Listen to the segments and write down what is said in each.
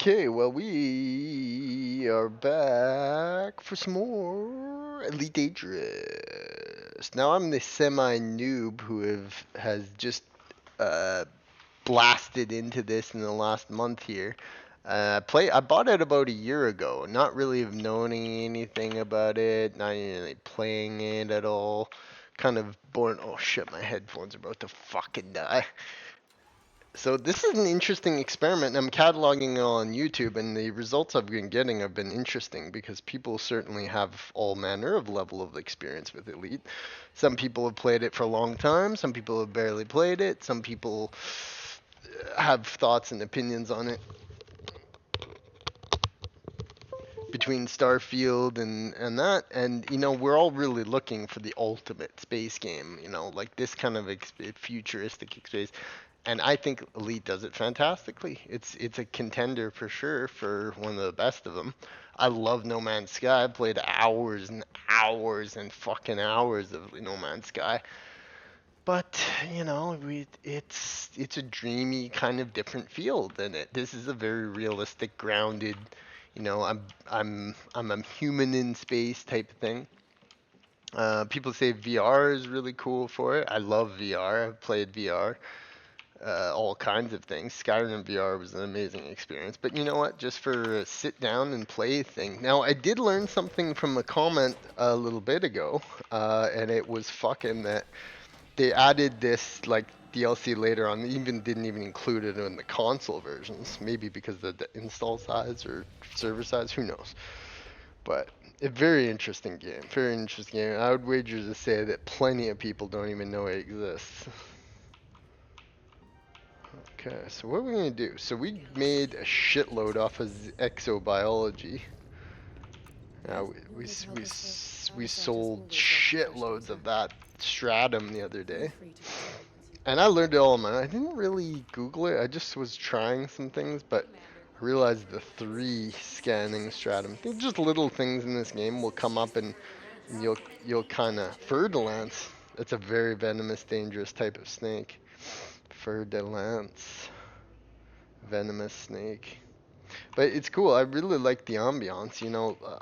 Okay, well, we are back for some more Elite Dangerous. Now, I'm the semi-noob who has just uh, blasted into this in the last month here. I bought it about a year ago, not really knowing anything about it, not even really playing it at all. Kind of born. Oh shit, my headphones are about to fucking die. So this is an interesting experiment. I'm cataloging it on YouTube, and the results I've been getting have been interesting because people certainly have all manner of level of experience with Elite. Some people have played it for a long time. Some people have barely played it. Some people have thoughts and opinions on it. Between Starfield and that, and we're all really looking for the ultimate space game. Like this kind of futuristic space. And I think Elite does it fantastically. It's a contender for sure for one of the best of them. I love No Man's Sky. I played hours and hours and fucking hours of No Man's Sky. But it's a dreamy kind of different field than it. This is a very realistic, grounded. I'm a human in space type of thing. People say VR is really cool for it. I love VR. I've played VR. All kinds of things. Skyrim VR was an amazing experience. But you know what? Just for a sit down and play thing. Now, I did learn something from a comment a little bit ago, and it was fucking that they added this like DLC later on. They didn't even include it in the console versions. Maybe because of the install size or server size. Who knows? But a very interesting game. Very interesting game. I would wager to say that plenty of people don't even know it exists. Okay, so what are we gonna do? So we made a shitload off of exobiology. We sold shitloads of that stratum the other day. And I learned it all on my own. I didn't really Google it. I just was trying some things, but I realized the 3 scanning stratum. They're just little things in this game will come up and you'll kind of Fer-de-lance. That's a very venomous, dangerous type of snake. Fer-de-lance. Venomous snake. But it's cool. I really like the ambiance.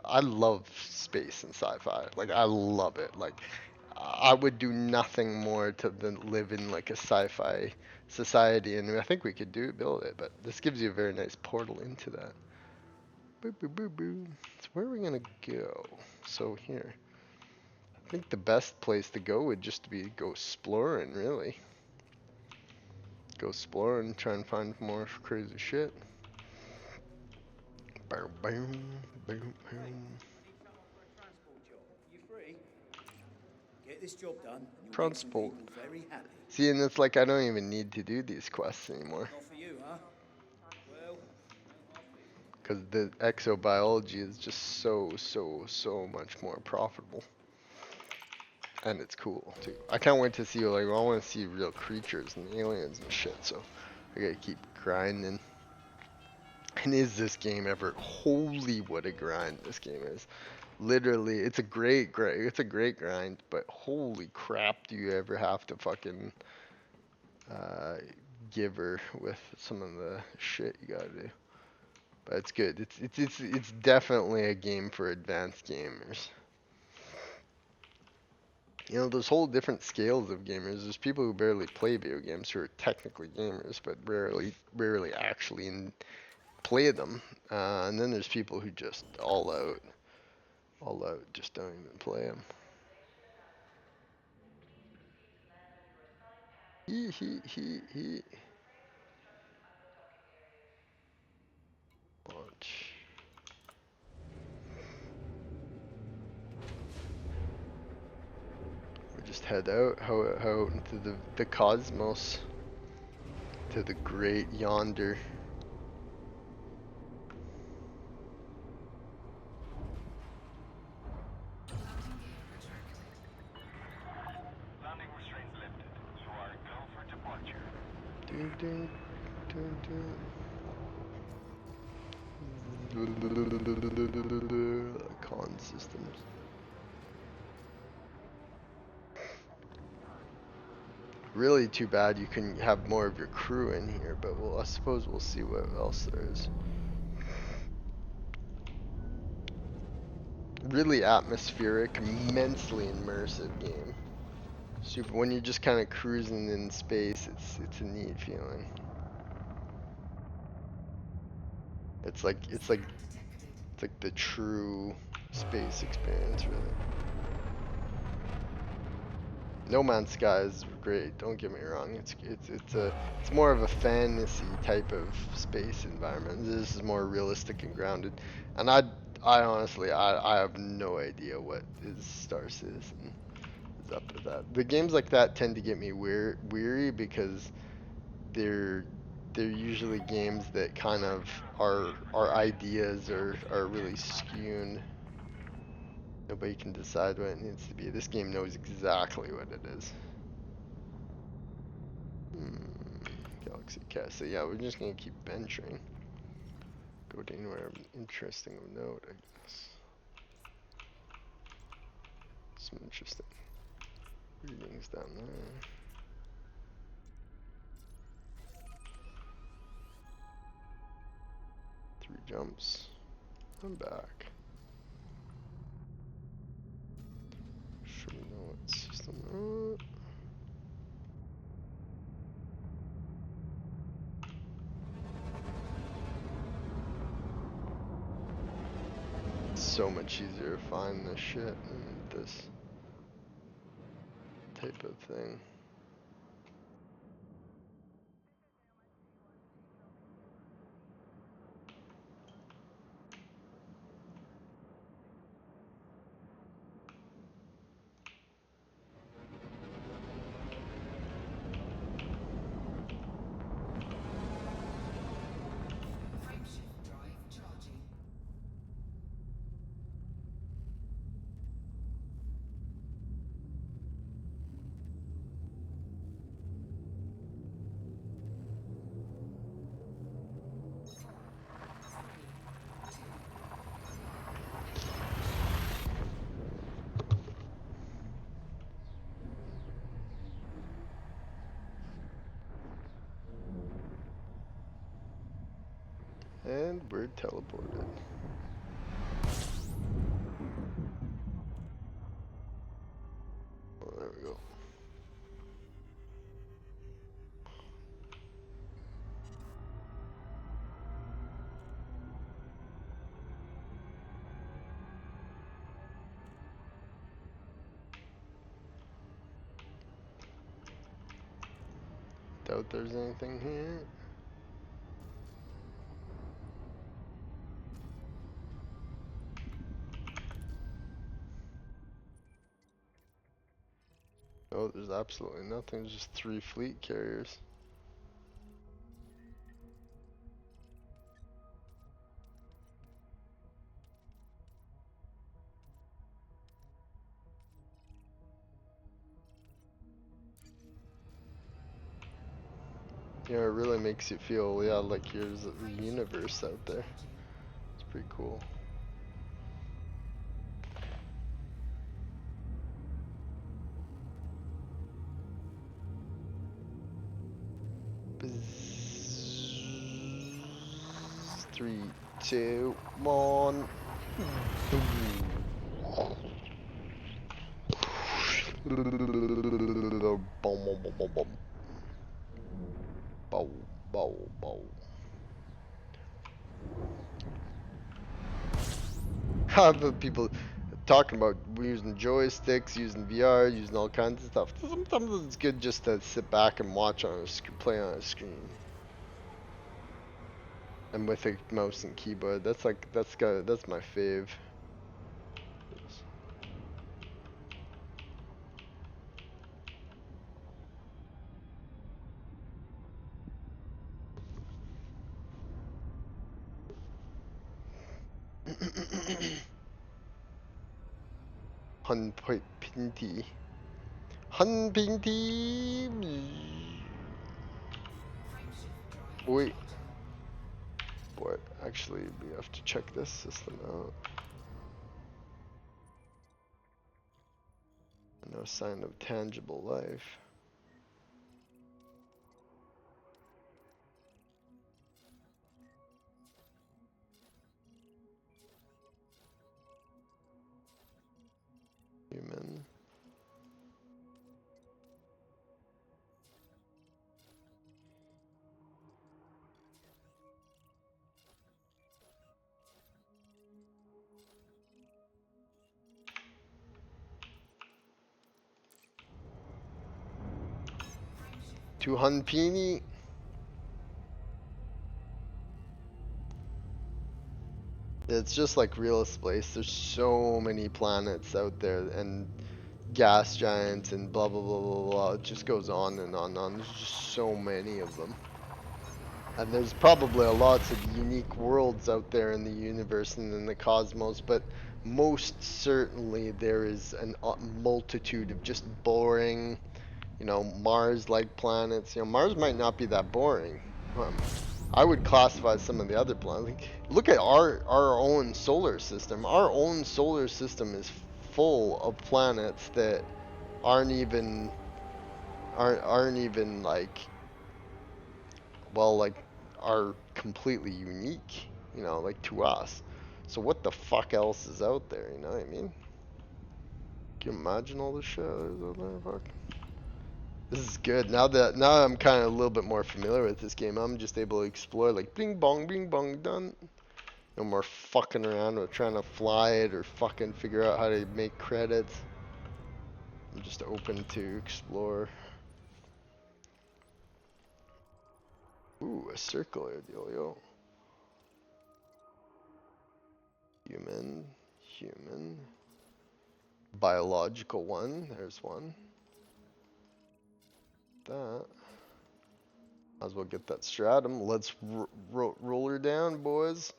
I love space and sci-fi. Like I love it. Like I would do nothing more than live in like a sci-fi society, and I think we could build it. But this gives you a very nice portal into that. Boo boo boo boo. So where are we gonna go? So here. I think the best place to go would just be go exploring, really. Go exploring, try and find more crazy shit. Boom, boom, boom, boom. Get this job done, and you'll make some Transport. people very happy. See, and it's like I don't even need to do these quests anymore. Not for you, huh? Well, Because the exobiology is just so much more profitable. And it's cool, too. I can't wait to see, like, I want to see real creatures and aliens and shit, so I gotta keep grinding. And is this game ever? Holy, what a grind this game is. Literally, it's a great grind, but holy crap, do you ever have to fucking uh, give her with some of the shit you gotta do. But it's good. It's definitely a game for advanced gamers. There's whole different scales of gamers. There's people who barely play video games who are technically gamers, but rarely actually play them. And then there's people who just all out, just don't even play them. He. Launch. We just head out into the cosmos, to the great yonder. Landing restraints lifted. You are go for departure. Ding, ding, ding, ding. Con systems. Really too bad you couldn't have more of your crew in here, but I suppose we'll see what else there is. Really atmospheric, immensely immersive game. Super. When you're just kind of cruising in space, it's a neat feeling. It's like the true space experience, really. No Man's Sky is great. Don't get me wrong. It's more of a fantasy type of space environment. This is more realistic and grounded. And I honestly I have no idea what is Star Citizen is up to that. The games like that tend to get me weary because they're they're usually games that kind of our ideas are really skewed. Nobody can decide what it needs to be. This game knows exactly what it is. Galaxy Cast. So yeah, we're just gonna keep venturing. Go to anywhere interesting of note, I guess. Some interesting readings down there. Three jumps. I'm back. Sure we know what system. So much easier to find this shit than this type of thing. Frameshift drive charging. And we're teleported. Oh, there we go. Doubt there's anything here. Oh, there's absolutely nothing. Just 3 fleet carriers. You know, it really makes you feel, yeah, like there's a universe out there. It's pretty cool. Bzz. 3, 2, 1. Bow, bow, bow. How about people talking about using joysticks, using VR, using all kinds of stuff? Sometimes it's good just to sit back and watch on a play on a screen. And with a mouse and keyboard, that's my fave. Hun Pinty. Hun Pinty. Wait. Boy, actually, we have to check this system out. No sign of tangible life. 200 peeny. It's just like real space. There's so many planets out there and gas giants and blah blah blah blah blah. It just goes on and on and on. There's just so many of them. And there's probably lots of unique worlds out there in the universe and in the cosmos, but most certainly there is a multitude of just boring, Mars-like planets. Mars might not be that boring. I would classify some of the other planets. Like, look at our own solar system. Our own solar system is full of planets that aren't even like, well, like, are completely unique, like to us. So what the fuck else is out there, you know what I mean? Can you imagine all the shit that's out there? Fuck. This is good. Now I'm kind of a little bit more familiar with this game. I'm just able to explore like bing bong, done. No more fucking around with trying to fly it or fucking figure out how to make credits. I'm just open to explore. Ooh, a circular deal, yo. Human. Biological one. There's one. That. Might as well get that stratum. Let's roll her down, boys.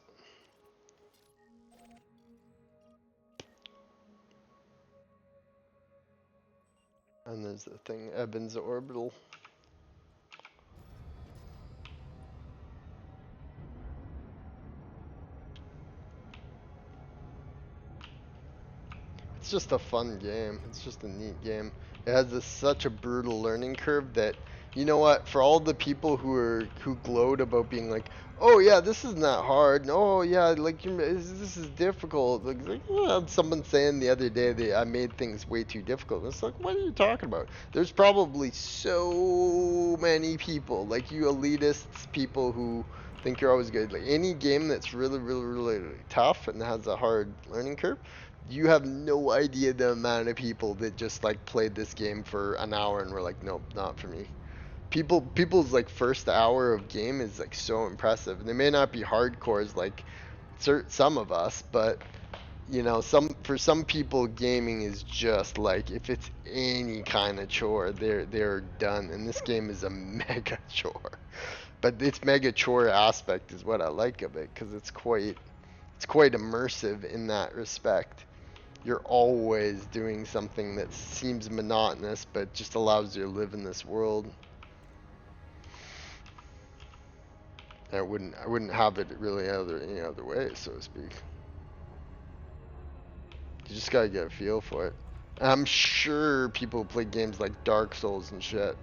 And there's the thing, Evans orbital. It's just a fun game. It's just a neat game. It has such a brutal learning curve that, you know what, for all the people who glowed about being like, oh yeah, this isn't that hard. Oh yeah, like this is difficult. Someone saying the other day that I made things way too difficult. It's like, what are you talking about? There's probably so many people, like you elitists, people who think you're always good. Like any game that's really, really, really tough and has a hard learning curve, you have no idea the amount of people that just like played this game for an hour and were like, nope, not for me. People's like first hour of game is like so impressive. And they may not be hardcores like some of us, but for some people gaming is just like if it's any kind of chore, they're done. And this game is a mega chore. But its mega chore aspect is what I like of it because it's quite immersive in that respect. You're always doing something that seems monotonous but just allows you to live in this world. And I wouldn't have it really any other way, so to speak. You just gotta get a feel for it. And I'm sure people who play games like Dark Souls and shit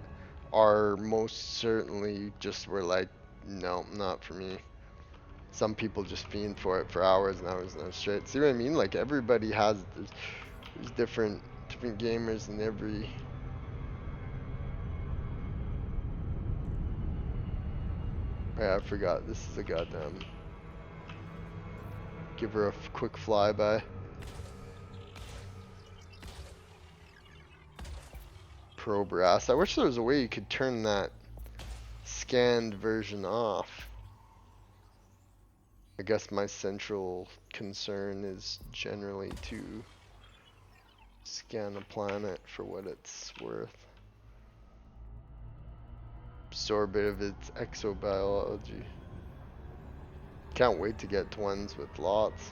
are most certainly just were like, no, not for me. Some people just fiend for it for hours and hours and hours straight. See what I mean? Like everybody has there's different gamers in every. Yeah, I forgot. This is a goddamn. Give her a quick flyby. Pro brass. I wish there was a way you could turn that scanned version off. I guess my central concern is generally to scan a planet for what it's worth. Absorb it of its exobiology. Can't wait to get twins with lots.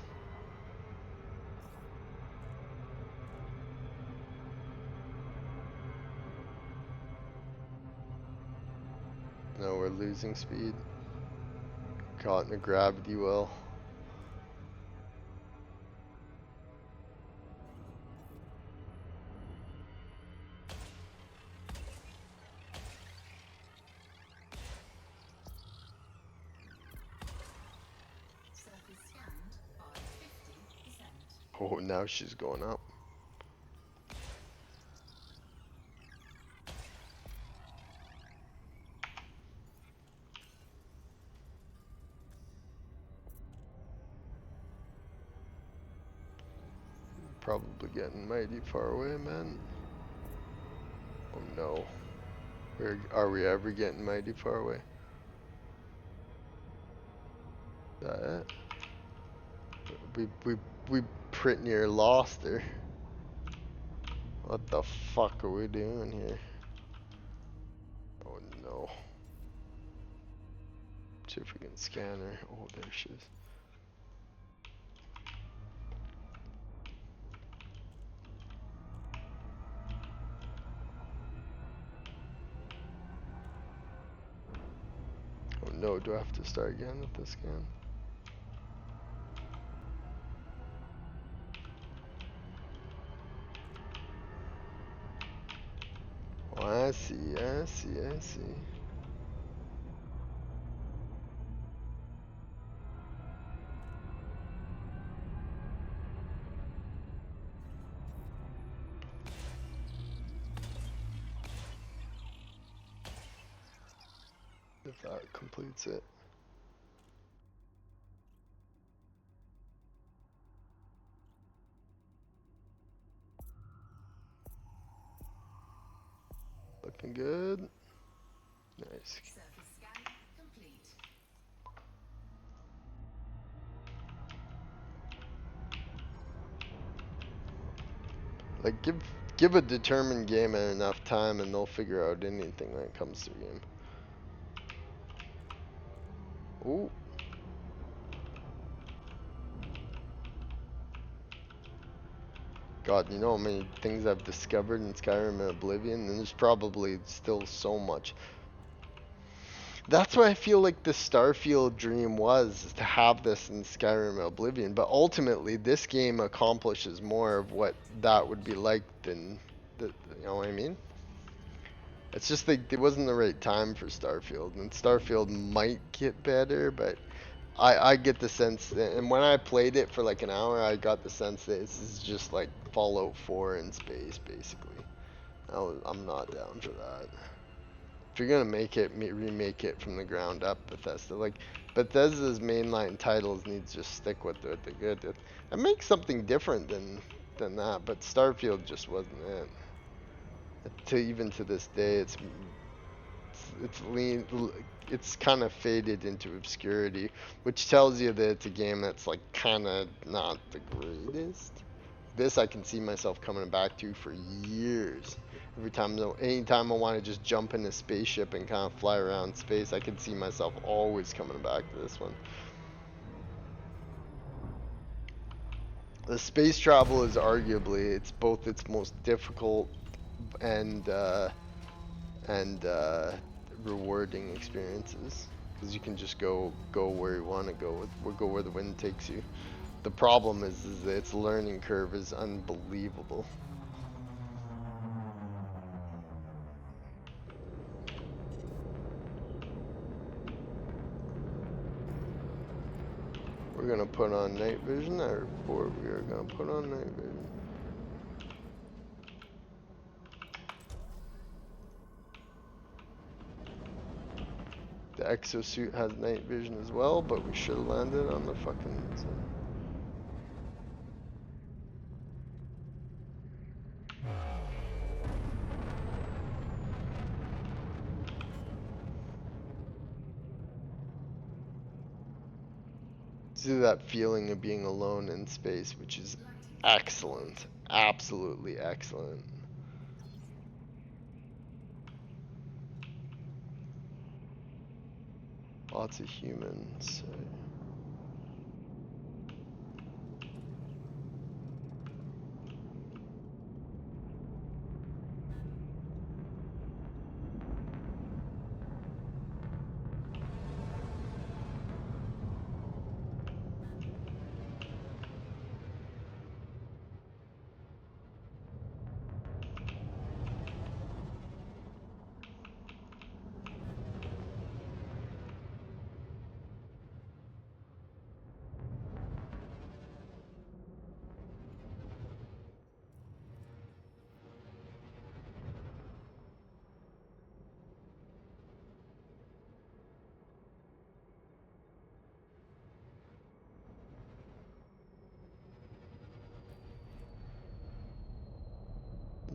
No, we're losing speed. Caught in a gravity well. Surface scanned by 50%. Oh, now she's going up. Probably getting mighty far away, man. Oh no. Are we ever getting mighty far away? That we pretty near lost her. What the fuck are we doing here? Oh no. See if we can scan her. Oh, there she is. Oh no, do I have to start again with the scan? Oh, I see, I see, I see. If that completes it. Looking good. Nice. Surface scan complete. Like give a determined gamer enough time and they'll figure out anything when it comes to the game. Ooh. God, you know how many things I've discovered in Skyrim and Oblivion, and there's probably still so much. That's what I feel like the Starfield dream was, is to have this in Skyrim and Oblivion, but ultimately this game accomplishes more of what that would be like than, you know what I mean? It's just like it wasn't the right time for Starfield, and Starfield might get better, but I get the sense that, and when I played it for like an hour, I got the sense that this is just like Fallout 4 in space, basically. I'm not down for that. If you're gonna make it, remake it from the ground up, Bethesda. Like, Bethesda's mainline titles need to just stick with what they're good at. And make something different than that, but Starfield just wasn't it. Even to this day, it's kind of faded into obscurity, which tells you that it's a game that's like kind of not the greatest. This I can see myself coming back to for years. Anytime I want to just jump in a spaceship and kind of fly around space, I can see myself always coming back to this one. The space travel is arguably it's both its most difficult and and rewarding experiences, because you can just go where you want to go where the wind takes you. The problem is that its learning curve is unbelievable. We're gonna put on night vision. I report we are gonna put on night vision. The exosuit has night vision as well, but we should have landed on the fucking sun. See that feeling of being alone in space, which is excellent. Absolutely excellent. Lots of humans.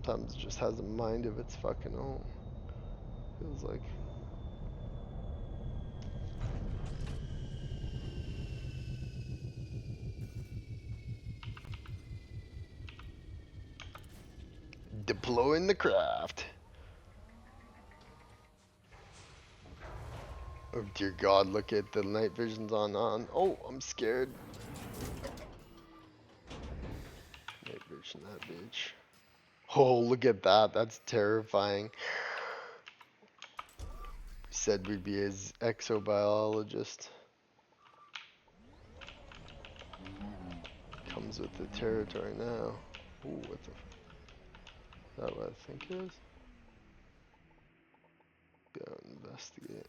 Sometimes it just has a mind of its fucking own. Feels like. Deploying the craft. Oh dear God, look at the night vision's on. Oh, I'm scared. Night vision, that bitch. Oh, look at that. That's terrifying. We said we'd be his exobiologist. Comes with the territory now. Ooh, what the? Is that what I think it is? Go investigate.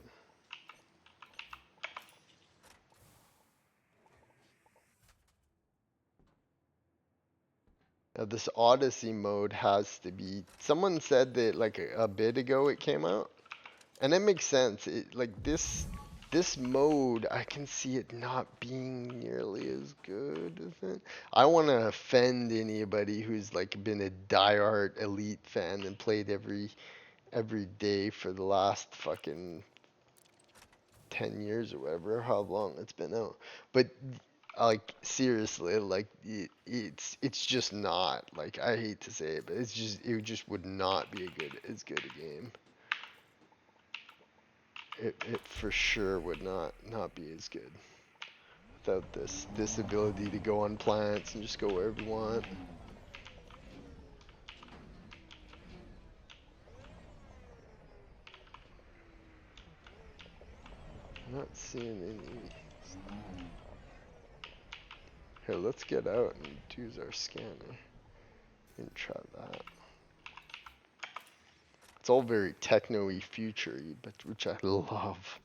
Now this Odyssey mode has to be. Someone said that like a bit ago it came out, and it makes sense. It like this mode, I can see it not being nearly as good as it. I want to offend anybody who's like been a diehard Elite fan and played every day for the last fucking 10 years or whatever, how long it's been out. But like seriously, like it's just not, like, I hate to say it, but it just would not be as good a game. It for sure would not be as good without this ability to go on plants and just go wherever you want. I'm not seeing any. Here, let's get out and use our scanner and try that. It's all very techno-y, future-y, but which I love.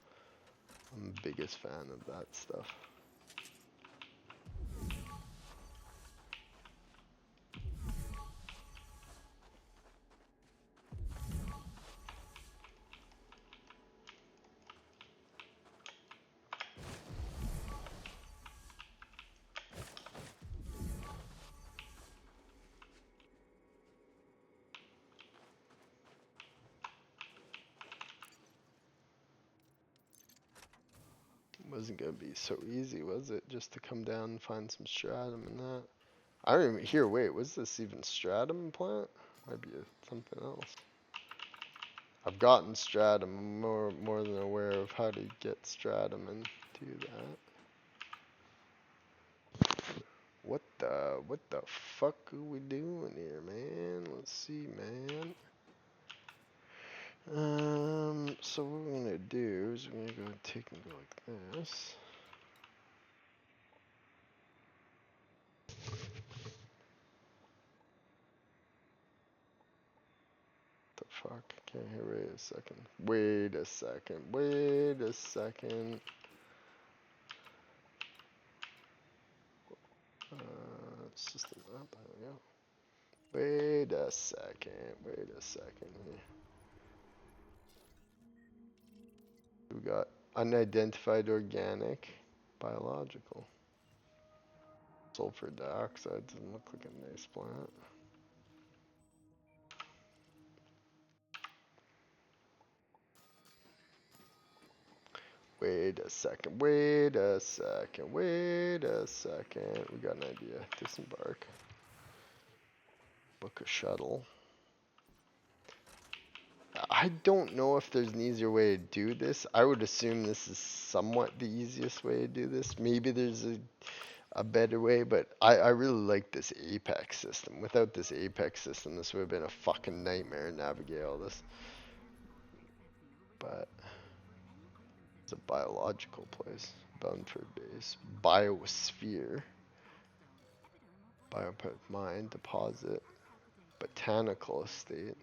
I'm the biggest fan of that stuff. It wasn't gonna be so easy, was it? Just to come down and find some stratum and that. I don't even hear. Wait, was this even stratum plant? Might be something else. I've gotten stratum. I'm more than aware of how to get stratum and do that. What the fuck are we doing here, man? Let's see, man. So what we're gonna do is we're gonna go and take and go like this. The fuck? Can't hear. Wait a second. Wait a second. Wait a second. System up. There we go. Wait a second. Wait a second here. We got unidentified organic, biological. Sulfur dioxide doesn't look like a nice plant. Wait a second. Wait a second. Wait a second. We got an idea. Disembark. Book a shuttle. I don't know if there's an easier way to do this. I would assume this is somewhat the easiest way to do this. Maybe there's a better way, but I really like this apex system. Without this apex system, this would have been a fucking nightmare to navigate all this. But it's a biological place. Bunford base. Biosphere. Biopet mine. Deposit. Botanical estate.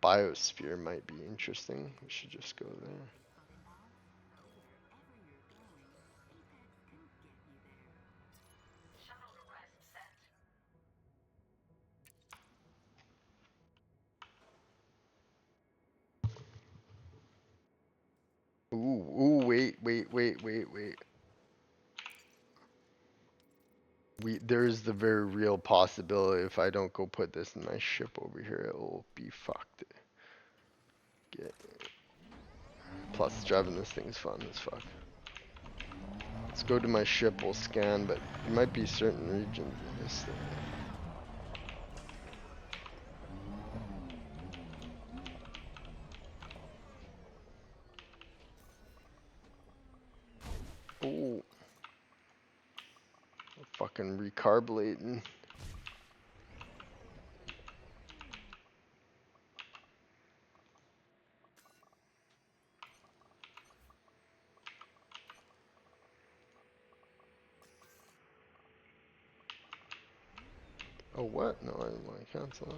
Biosphere might be interesting. We should just go there. Ooh, wait. There's the very real possibility if I don't go put this in my ship over here, it will be fucked. Get. Plus, driving this thing's fun as fuck. Let's go to my ship, we'll scan, but there might be certain regions in this thing. Ooh. Fucking recarbolating. Oh, what? No, I didn't want to cancel it.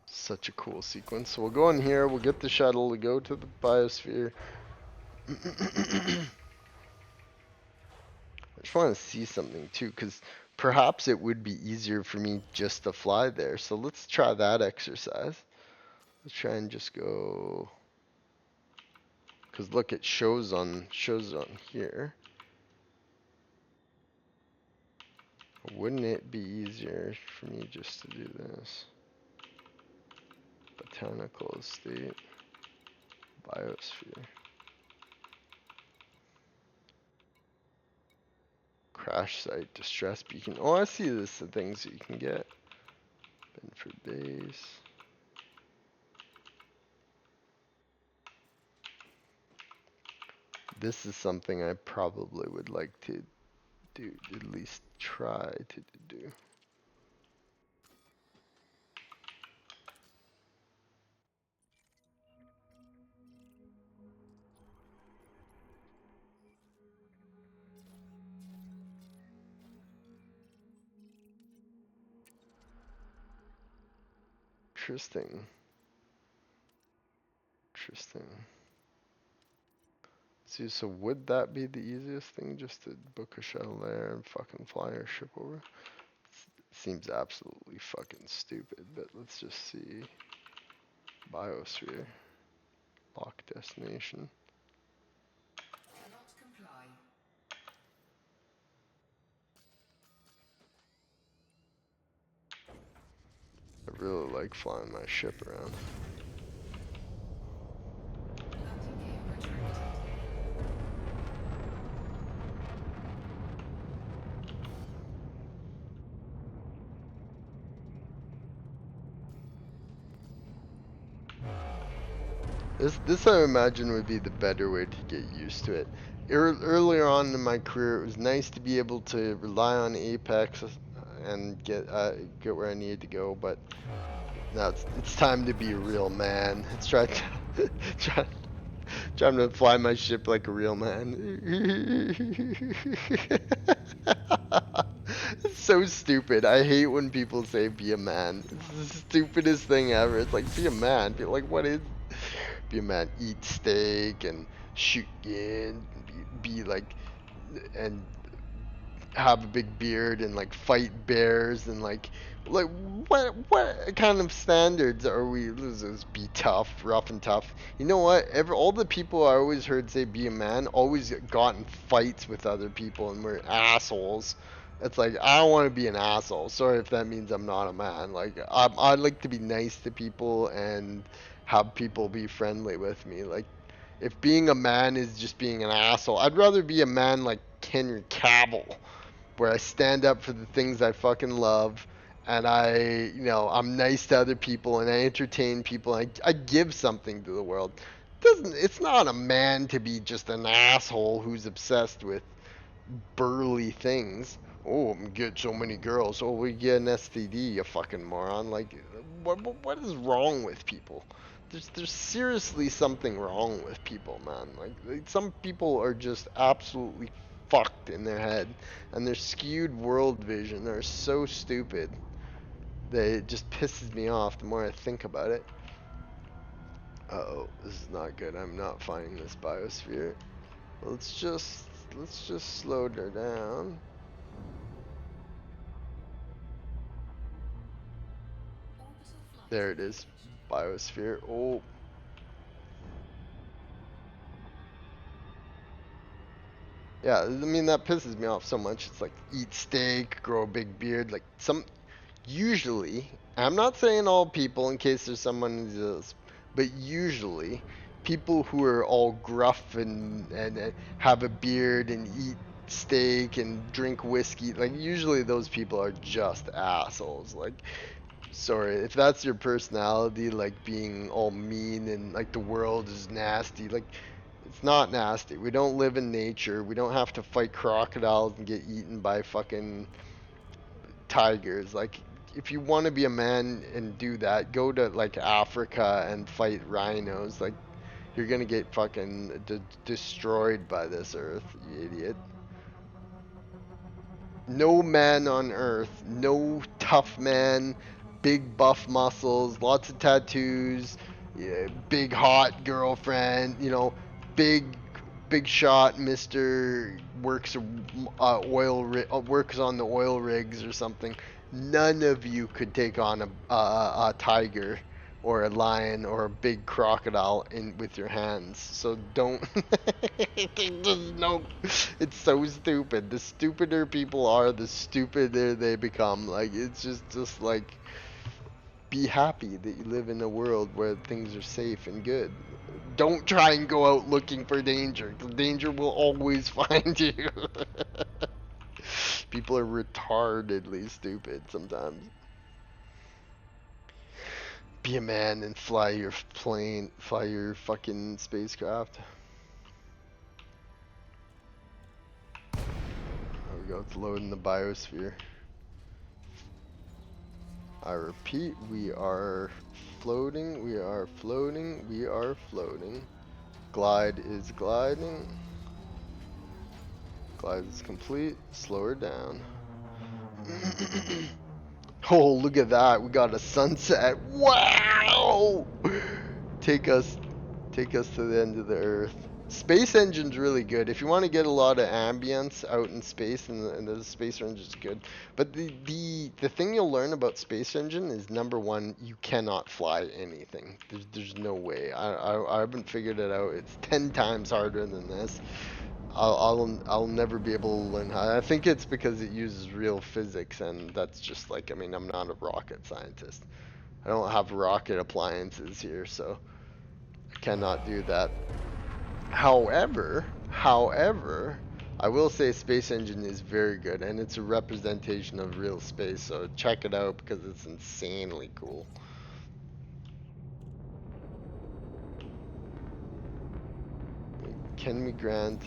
Such a cool sequence. So we'll go in here, we'll get the shuttle, we go to the biosphere. I just want to see something too, because perhaps it would be easier for me just to fly there. So let's try that exercise. Let's try and just go, because look, it shows on here. Wouldn't it be easier for me just to do this? Botanical estate, biosphere, crash site, distress beacon. Oh, I see this, the things that you can get. Benford base. This is something I probably would like to do, at least try to do. Interesting. Interesting. See, so would that be the easiest thing, just to book a shuttle there and fucking fly our ship over? Seems absolutely fucking stupid, but let's just see. Biosphere. Lock destination. Cannot comply. I really like flying my ship around. Landing gear retracted. This I imagine would be the better way to get used to it. Earlier on in my career, it was nice to be able to rely on Apex and get where I needed to go, but now it's time to be a real man. It's try, trying to fly my ship like a real man. It's so stupid. I hate when people say be a man. It's the stupidest thing ever. It's like, be a man. Be like, what is be a man? Eat steak and shoot and be like and have a big beard and like fight bears and like what kind of standards are we losers? Be tough, rough and tough. You know what? All the people I always heard say be a man always got in fights with other people and were assholes. It's like, I don't want to be an asshole. Sorry if that means I'm not a man. Like I'd like to be nice to people and have people be friendly with me. Like if being a man is just being an asshole, I'd rather be a man like Henry Cavill, where I stand up for the things I fucking love, and I'm nice to other people, and I entertain people, and I give something to the world. It's not a man to be just an asshole who's obsessed with burly things. Oh, get so many girls. Oh, we get an STD, you fucking moron. Like, what is wrong with people? There's seriously something wrong with people, man. Like some people are just absolutely fucked in their head, and their skewed world vision are so stupid that it just pisses me off the more I think about it. Uh-oh, this is not good. I'm not finding this biosphere. Let's just slow her down. Orbital flight There it is. initiation. Biosphere. Oh. Yeah, I mean, that pisses me off so much. It's like, eat steak, grow a big beard. Like, usually, I'm not saying all people in case there's someone who does, but usually, people who are all gruff and have a beard and eat steak and drink whiskey, like, usually those people are just assholes. Like, sorry, if that's your personality, like being all mean and like the world is nasty, like it's not nasty. We don't live in nature. We don't have to fight crocodiles and get eaten by fucking tigers. Like if you want to be a man and do that, go to like Africa and fight rhinos. Like you're gonna get fucking destroyed by this earth, you idiot. No man on earth, no tough man, big buff muscles, lots of tattoos, yeah, big hot girlfriend, big shot Mister works works on the oil rigs or something. None of you could take on a tiger or a lion or a big crocodile in with your hands. So don't. Just no. It's so stupid. The stupider people are, the stupider they become. Like it's just like be happy that you live in a world where things are safe and good. Don't try and go out looking for danger, because danger will always find you. People are retardedly stupid sometimes. Be a man and fly your plane, fly your fucking spacecraft. There we go, it's loading the biosphere. I repeat, we are floating, we are floating, we are floating. Glide is gliding. Glide is complete. Slow her down. Oh, look at that. We got a sunset. Wow! Take us to the end of the earth. Space engine's really good. If you want to get a lot of ambience out in space, and the space range is good. But the thing you'll learn about space engine is, number one, you cannot fly anything. There's no way. I haven't figured it out. It's 10 times harder than this. I'll never be able to learn how. I think it's because it uses real physics, and that's just like, I mean, I'm not a rocket scientist. I don't have rocket appliances here, so I cannot do that. However, I will say Space Engine is very good, and it's a representation of real space, so check it out because it's insanely cool. Can we grant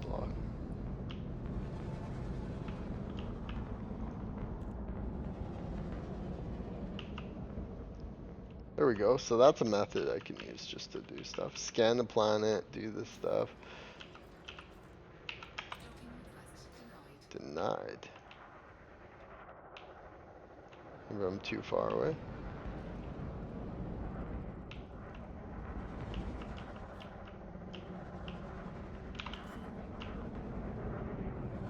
block? There we go. So that's a method I can use just to do stuff. Scan the planet, do this stuff. Denied. Maybe I'm too far away.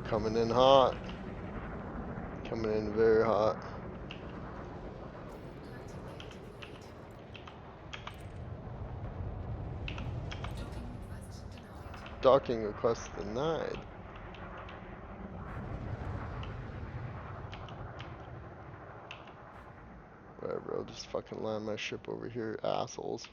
Coming in hot. Coming in very hot. Docking request denied. Whatever, I'll just fucking land my ship over here, assholes.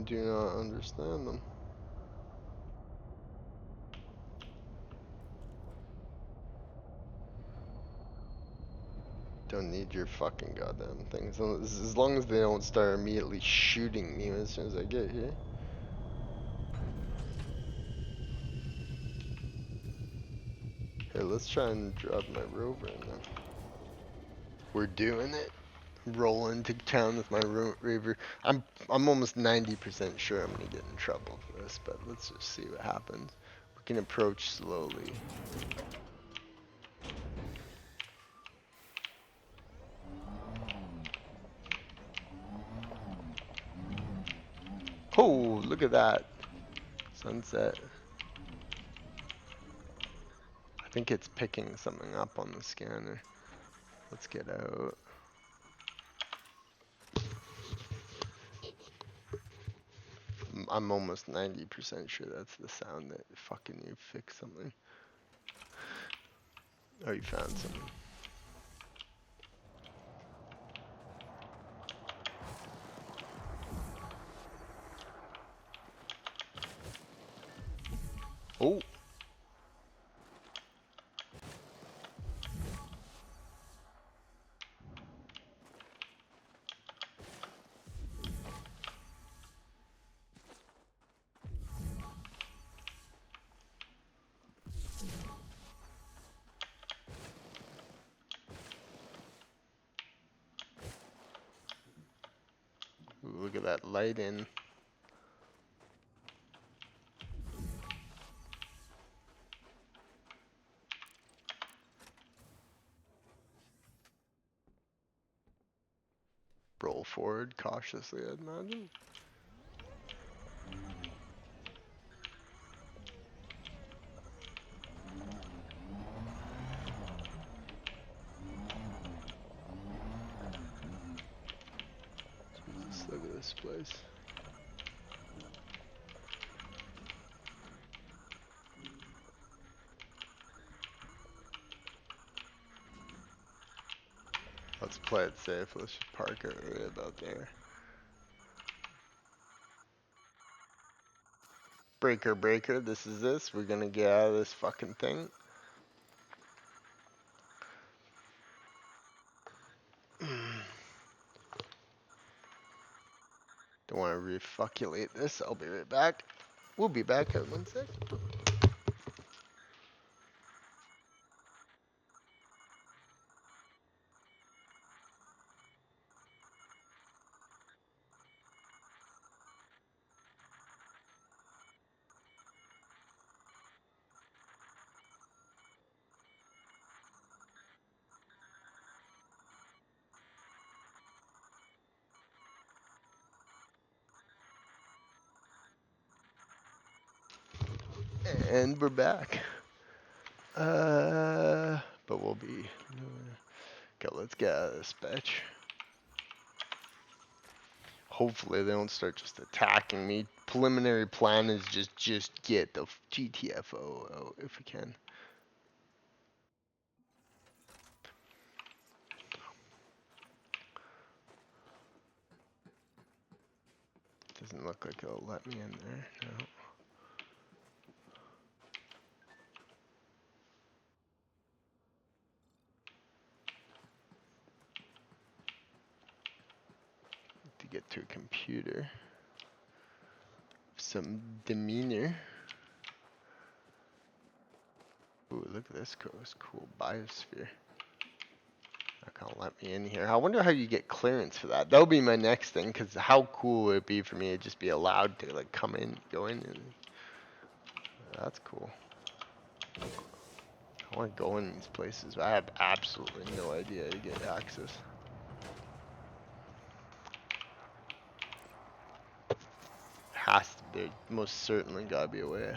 Do not understand them. Don't need your fucking goddamn things. As long as they don't start immediately shooting me as soon as I get here. Here, let's try and drop my rover in then. We're doing it. Rolling to town with my rover. I'm almost 90% sure I'm gonna get in trouble for this, but let's just see what happens. We can approach slowly. Oh, look at that. Sunset. I think it's picking something up on the scanner. Let's get out. I'm almost 90% sure that's the sound that fucking you fixed something. Oh, you found something. Oh. Ooh, look at that light in. Roll forward cautiously, I'd imagine. Jesus, look at this place. Let's play it safe. Let's just park it right about there. Breaker, breaker, this is this. We're gonna get out of this fucking thing. Don't want to refuculate this. I'll be right back. We'll be back in 1 sec. And we're back. But we'll be. Okay, let's get out of this bitch. Hopefully they don't start just attacking me. Preliminary plan is just get the GTFO out if we can. Doesn't look like it'll let me in there. No. To get to a computer. Some demeanor. Ooh, look at this coast. Cool biosphere. That can't let me in here. I wonder how you get clearance for that. That would be my next thing, because how cool would it be for me to just be allowed to like come in, go in, and that's cool. I want to go in these places. I have absolutely no idea how to get access. Has to be. Most certainly gotta be a way.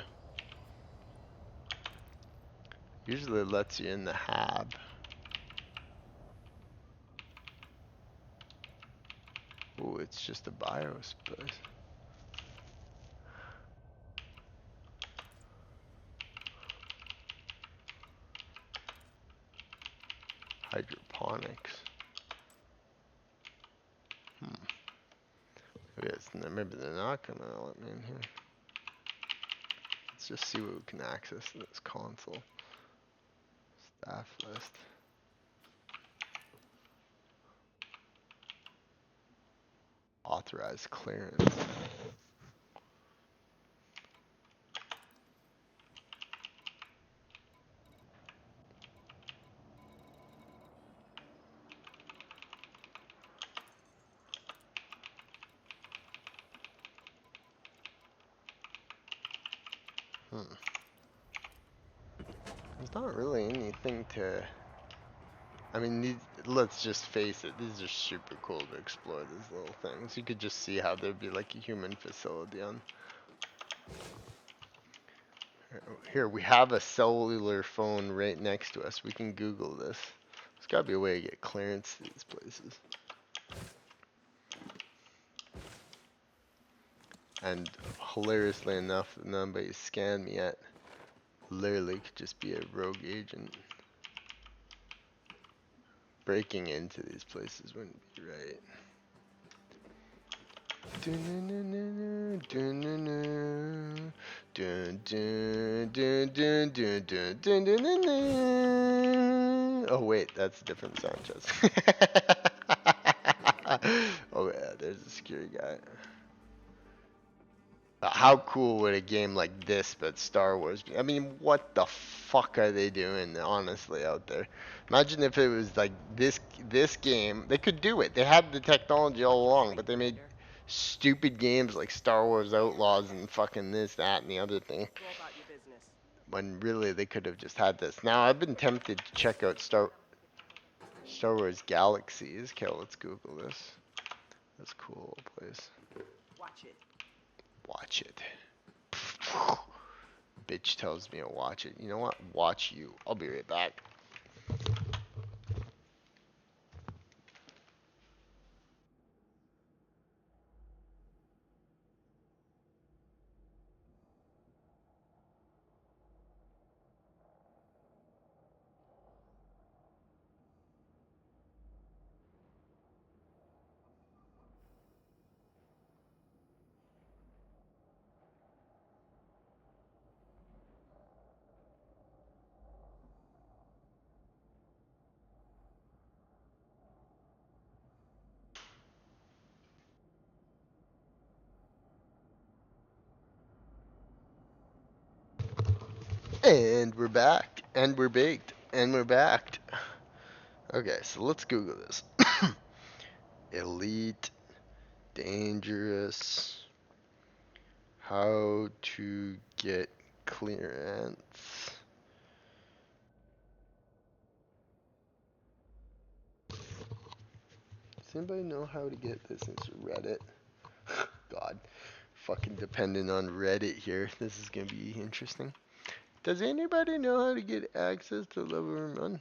Usually it lets you in the hab. Ooh, it's just a BIOS place. Hydroponics. Maybe they're not gonna let me in here. Let's just see what we can access in this console. Staff list. Authorized clearance. There's not really anything to I mean, let's just face it, these are super cool to explore, these little things. You could just see how there'd be like a human facility on. Here, we have a cellular phone right next to us. We can Google this. There's gotta be a way to get clearance to these places. And hilariously enough, nobody's scanned me yet. Literally could just be a rogue agent. Breaking into these places wouldn't be right. Oh wait, that's a different sound, Jess. Oh yeah, there's a scary guy. How cool would a game like this, but Star Wars, be? I mean, what the fuck are they doing, honestly, out there? Imagine if it was like this game. They could do it. They had the technology all along, but they made stupid games like Star Wars Outlaws and fucking this, that, and the other thing. Go about your business. When really they could have just had this. Now I've been tempted to check out Star Wars Galaxies. Okay, let's Google this. That's a cool place. Watch it. Watch it. Bitch tells me to watch it. You know what? Watch you. I'll be right back. And we're back. And we're baked. And we're backed. Okay, so let's Google this. Elite Dangerous. How to get clearance. Does anybody know how to get this into Reddit? God. Fucking dependent on Reddit here. This is gonna be interesting. Does anybody know how to get access to Level Run?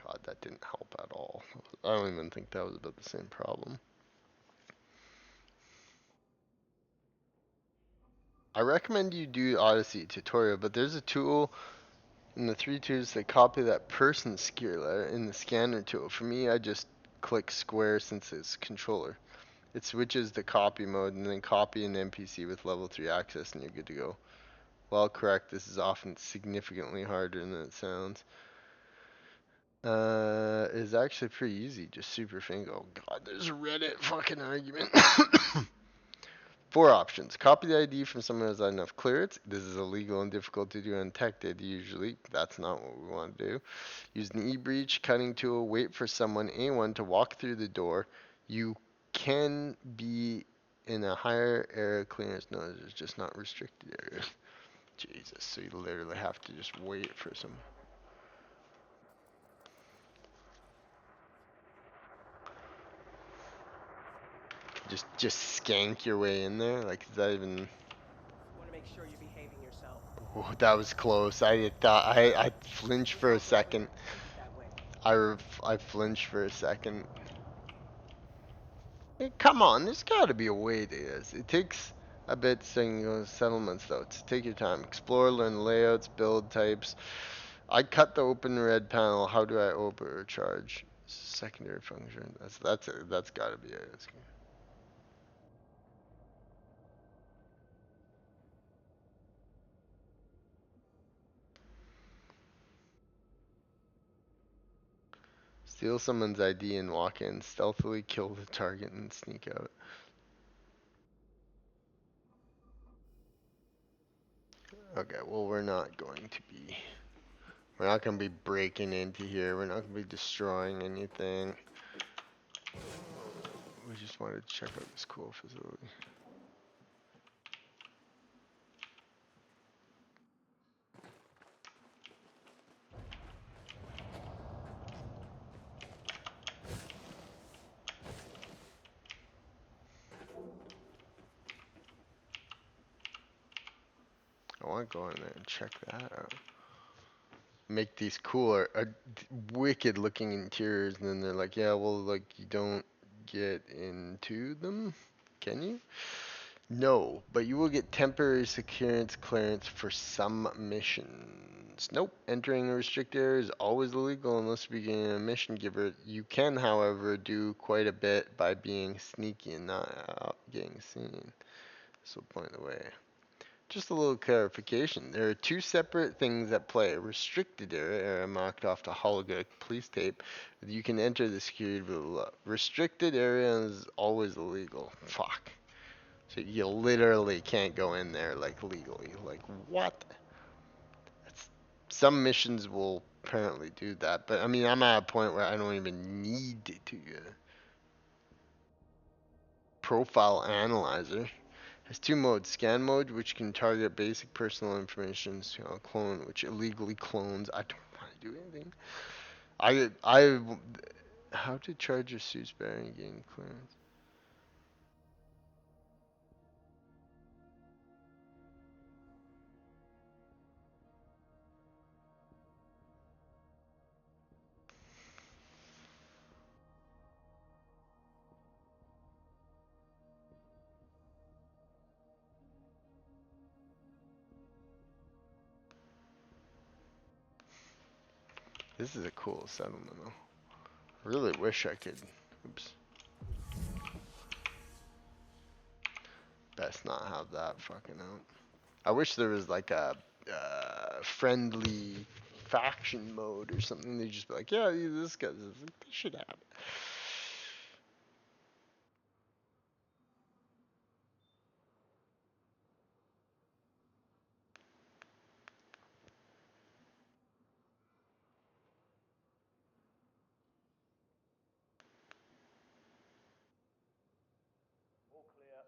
God, that didn't help at all. I don't even think that was about the same problem. I recommend you do Odyssey tutorial, but there's a tool in the 3 tools that copy that person scalar in the scanner tool. For me, I just click square since it's controller. It switches the copy mode and then copy an NPC with level 3 access and you're good to go. Well, correct, this is often significantly harder than it sounds. It's actually pretty easy, just super finger. Oh god, there's a Reddit fucking argument. 4 options. Copy the ID from someone who has enough clearance. This is illegal and difficult to do undetected usually. That's not what we want to do. Use an e-breach cutting tool. Wait for someone, anyone, to walk through the door. You can be in a higher area clearance. No, there's just not restricted areas. Jesus, so you literally have to just wait for some. Just skank your way in there? Like, is that even... Want to make sure you're behaving yourself. Oh, that was close. I thought I flinched for a second. Keep it that way. I flinched for a second. Hey, come on, there's got to be a way to this. It takes a bit saying settlements though. So take your time. Explore, learn layouts, build types. I cut the open red panel. How do I open or charge? Secondary function. That's got to be it. Steal someone's ID and walk in. Stealthily kill the target and sneak out. Okay, well we're not going to be. We're not going to be breaking into here. We're not going to be destroying anything. We just wanted to check out this cool facility. want to go in there and check that out. Make these cooler, wicked looking interiors, and then they're like, yeah, well, like, you don't get into them, can you? No, but you will get temporary security clearance for some missions. Nope, entering a restricted area is always illegal unless you begin a mission giver. You can, however, do quite a bit by being sneaky and not getting seen. This will point the way. Just a little clarification. There are two separate things at play. A restricted area marked off the holographic police tape. You can enter the security with restricted area is always illegal. Fuck. So you literally can't go in there like legally. Like what? That's, some missions will apparently do that, but I mean I'm at a point where I don't even need to. Profile analyzer. Has two modes. Scan mode, which can target basic personal information. Clone, which illegally clones. I don't want to do anything. How to charge your suits better and gain clearance. This is a cool settlement though. Really wish I could. Oops. Best not have that fucking out. I wish there was like a friendly faction mode or something. They'd just be like, yeah, this guy, they should have it. All clear.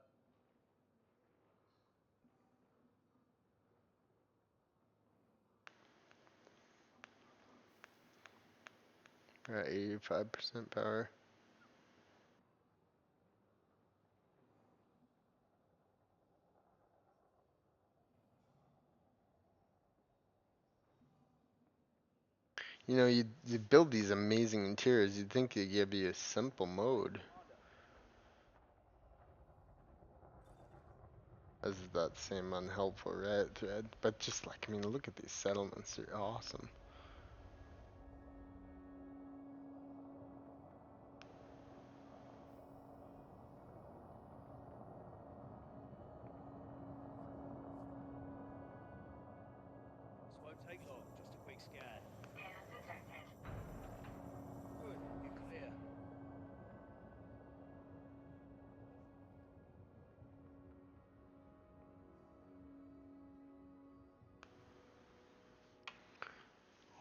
We're at 85% power. You know, you build these amazing interiors. You'd think they'd give you a simple mode. As that same unhelpful Reddit thread. But just like, I mean, look at these settlements. They're awesome. This won't take long. Just a quick scan. Good. You're clear.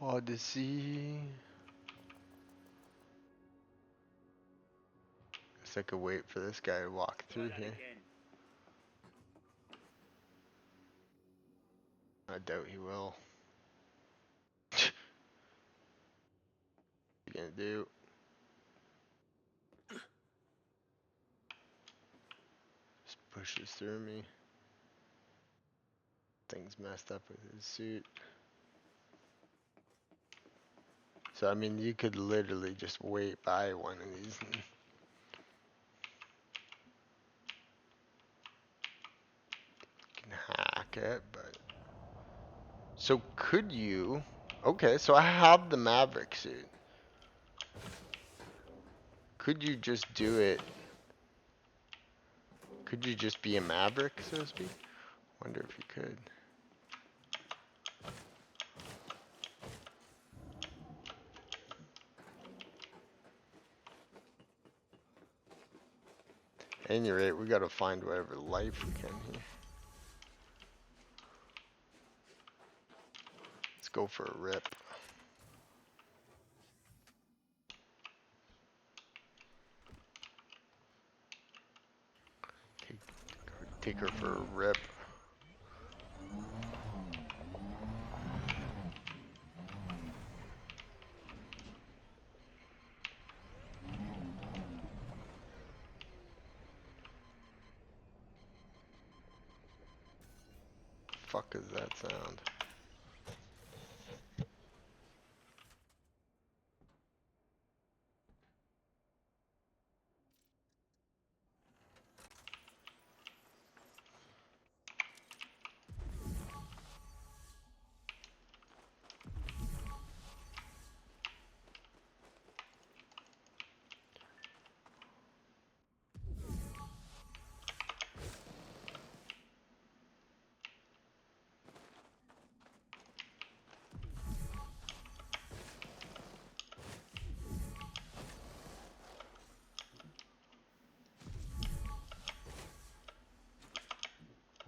Odyssey. Guess I could wait for this guy to walk Try through that here. again. I doubt he will. What you gonna do? Just pushes through me. Thing's messed up with his suit. So I mean, you could literally just wait by one of these. And you can hack it, but so could you? Okay, so I have the Maverick suit. Could you just do it? Could you just be a Maverick, so to speak? Wonder if you could. At any rate, we gotta find whatever life we can here. Let's go for a rip. Take her for a rip. fuck is that sound?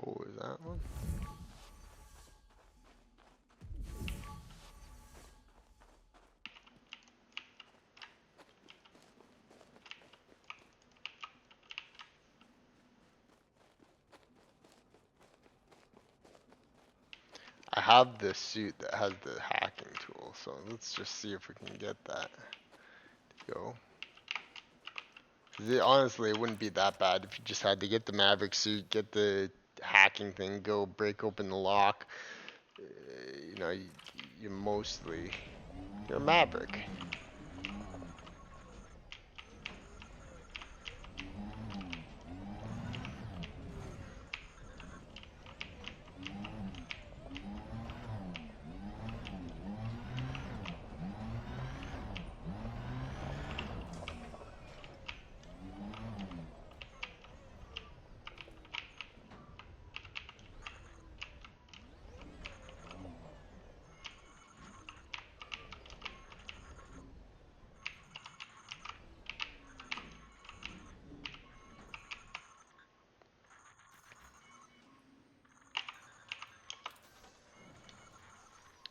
Oh, is that one? I have this suit that has the hacking tool, so let's just see if we can get that to go. 'Cause honestly, it wouldn't be that bad if you just had to get the Maverick suit, get the hacking thing, go break open the lock. You know, you're mostly, you're a Maverick.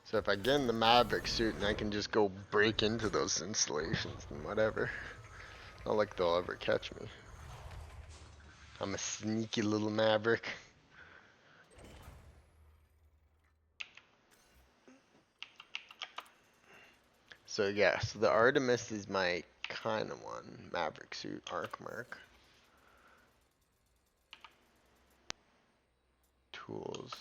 So if I get in the Maverick suit and I can just go break into those installations and whatever, not like they'll ever catch me. I'm a sneaky little Maverick. So yeah, so the Artemis is my kind of one. Maverick suit, arc mark. Tools,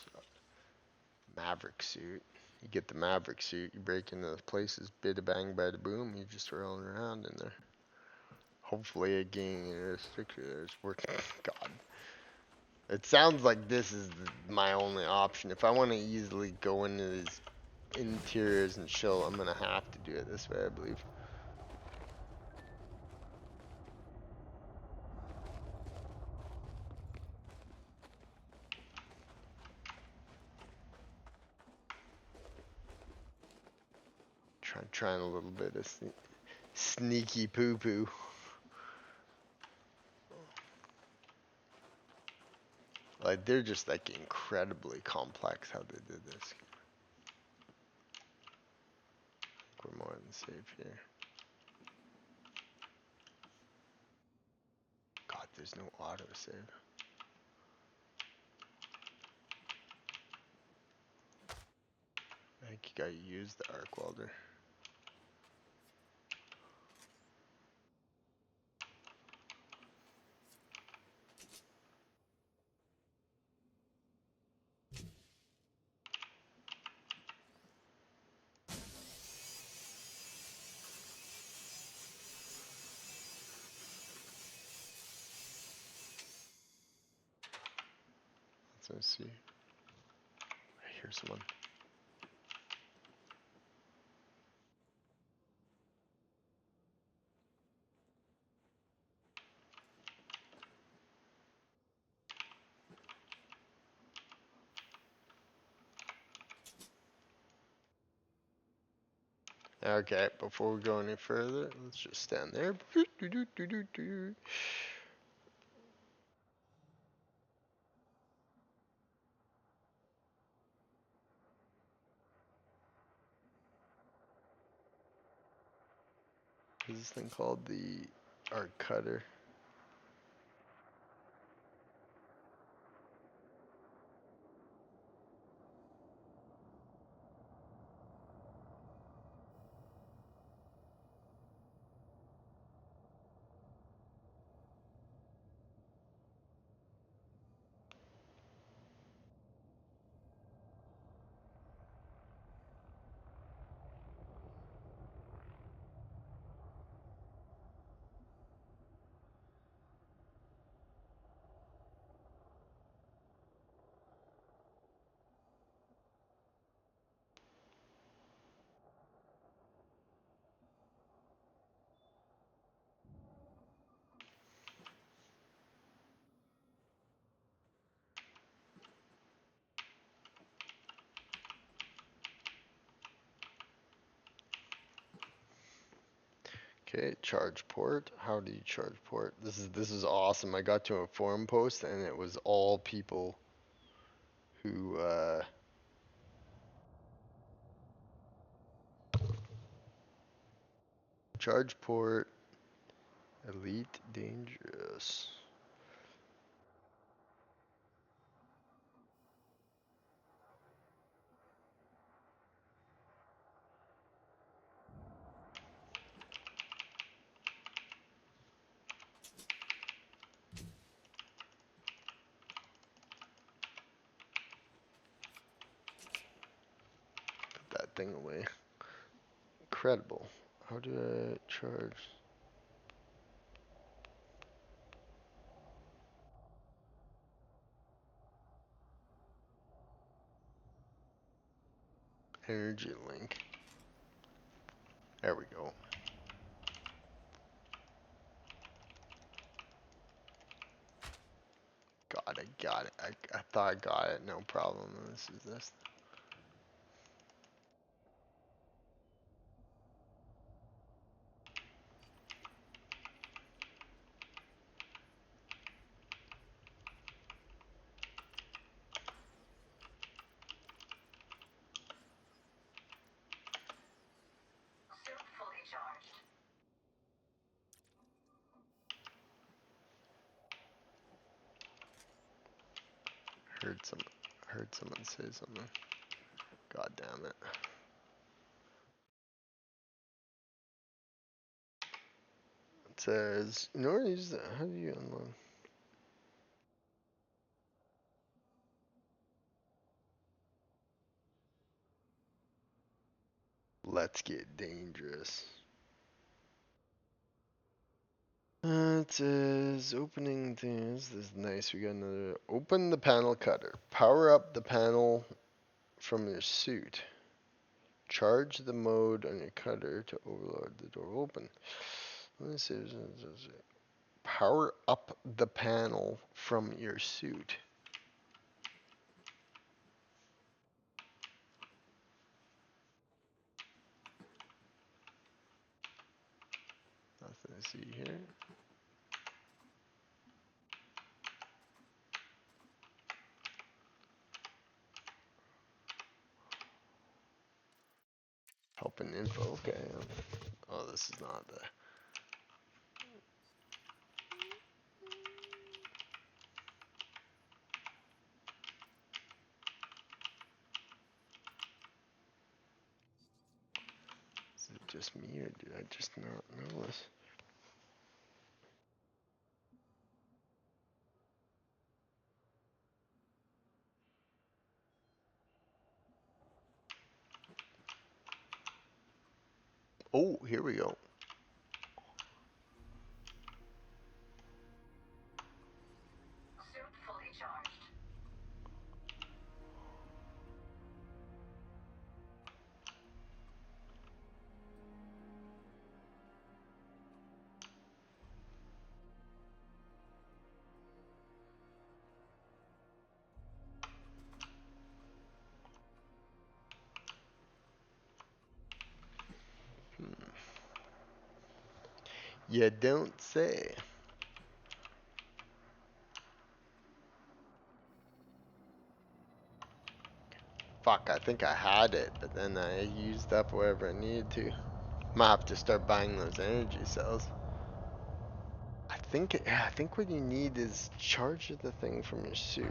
Maverick suit. You get the Maverick suit, you break into those places, bida bang, bada boom, you're just rolling around in there. Hopefully again, it's working. God. It sounds like this is my only option. If I want to easily go into these interiors and chill, I'm gonna have to do it this way, I believe. Trying a little bit of sneaky poo poo. Like they're just like incredibly complex how they did this. We're more than safe here. God, there's no autosave. I think you gotta use the arc welder. Let's see. I hear someone. Okay, before we go any further, let's just stand there. What is this thing called? The arc cutter. Okay, charge port. How do you charge port? This is awesome. I got to a forum post and it was all people who charge port elite dangerous. Put that thing away. Incredible. How do I charge? Energy link. There we go. Got it. I thought I got it. No problem. This is this. Heard some. Heard someone say something. God damn it. It says, in order to use that, how do you unload? Let's get dangerous. It says opening things. This is nice. We got another. Open the panel cutter. Power up the panel from your suit. Charge the mode on your cutter to overload the door open. Let me see. Power up the panel from your suit. Nothing to see here. Help and info. Okay. Oh, this is not the. Is it just me or did I just not know this? Oh, here we go. You don't say. Fuck, I think I had it, but then I used up wherever I needed to. Might have to start buying those energy cells. I think what you need is charge the thing from your suit.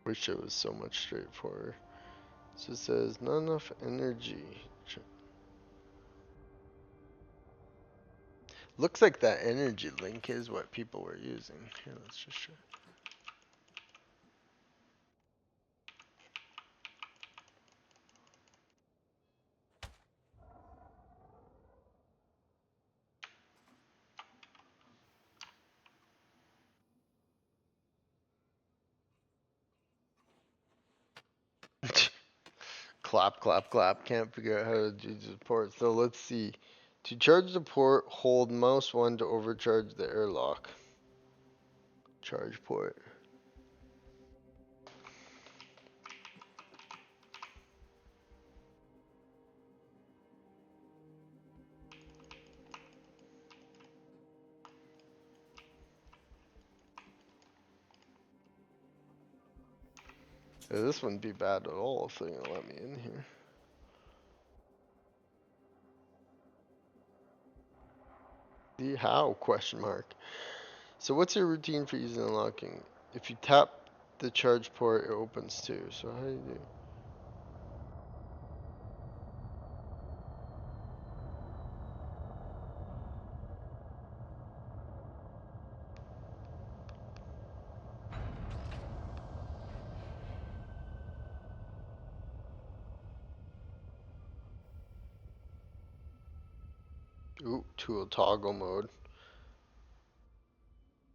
Wish it was so much straightforward. So it says not enough energy. Looks like that energy link is what people were using. Here, let's just try. Clap, clap, clap. Can't figure out how to do the port. So let's see. To charge the port, hold mouse 1 to overcharge the airlock. Charge port. Yeah, this wouldn't be bad at all if they let me in here. See how? Question mark. So what's your routine for using unlocking? If you tap the charge port, it opens too. So how do you do? Ooh, tool toggle mode.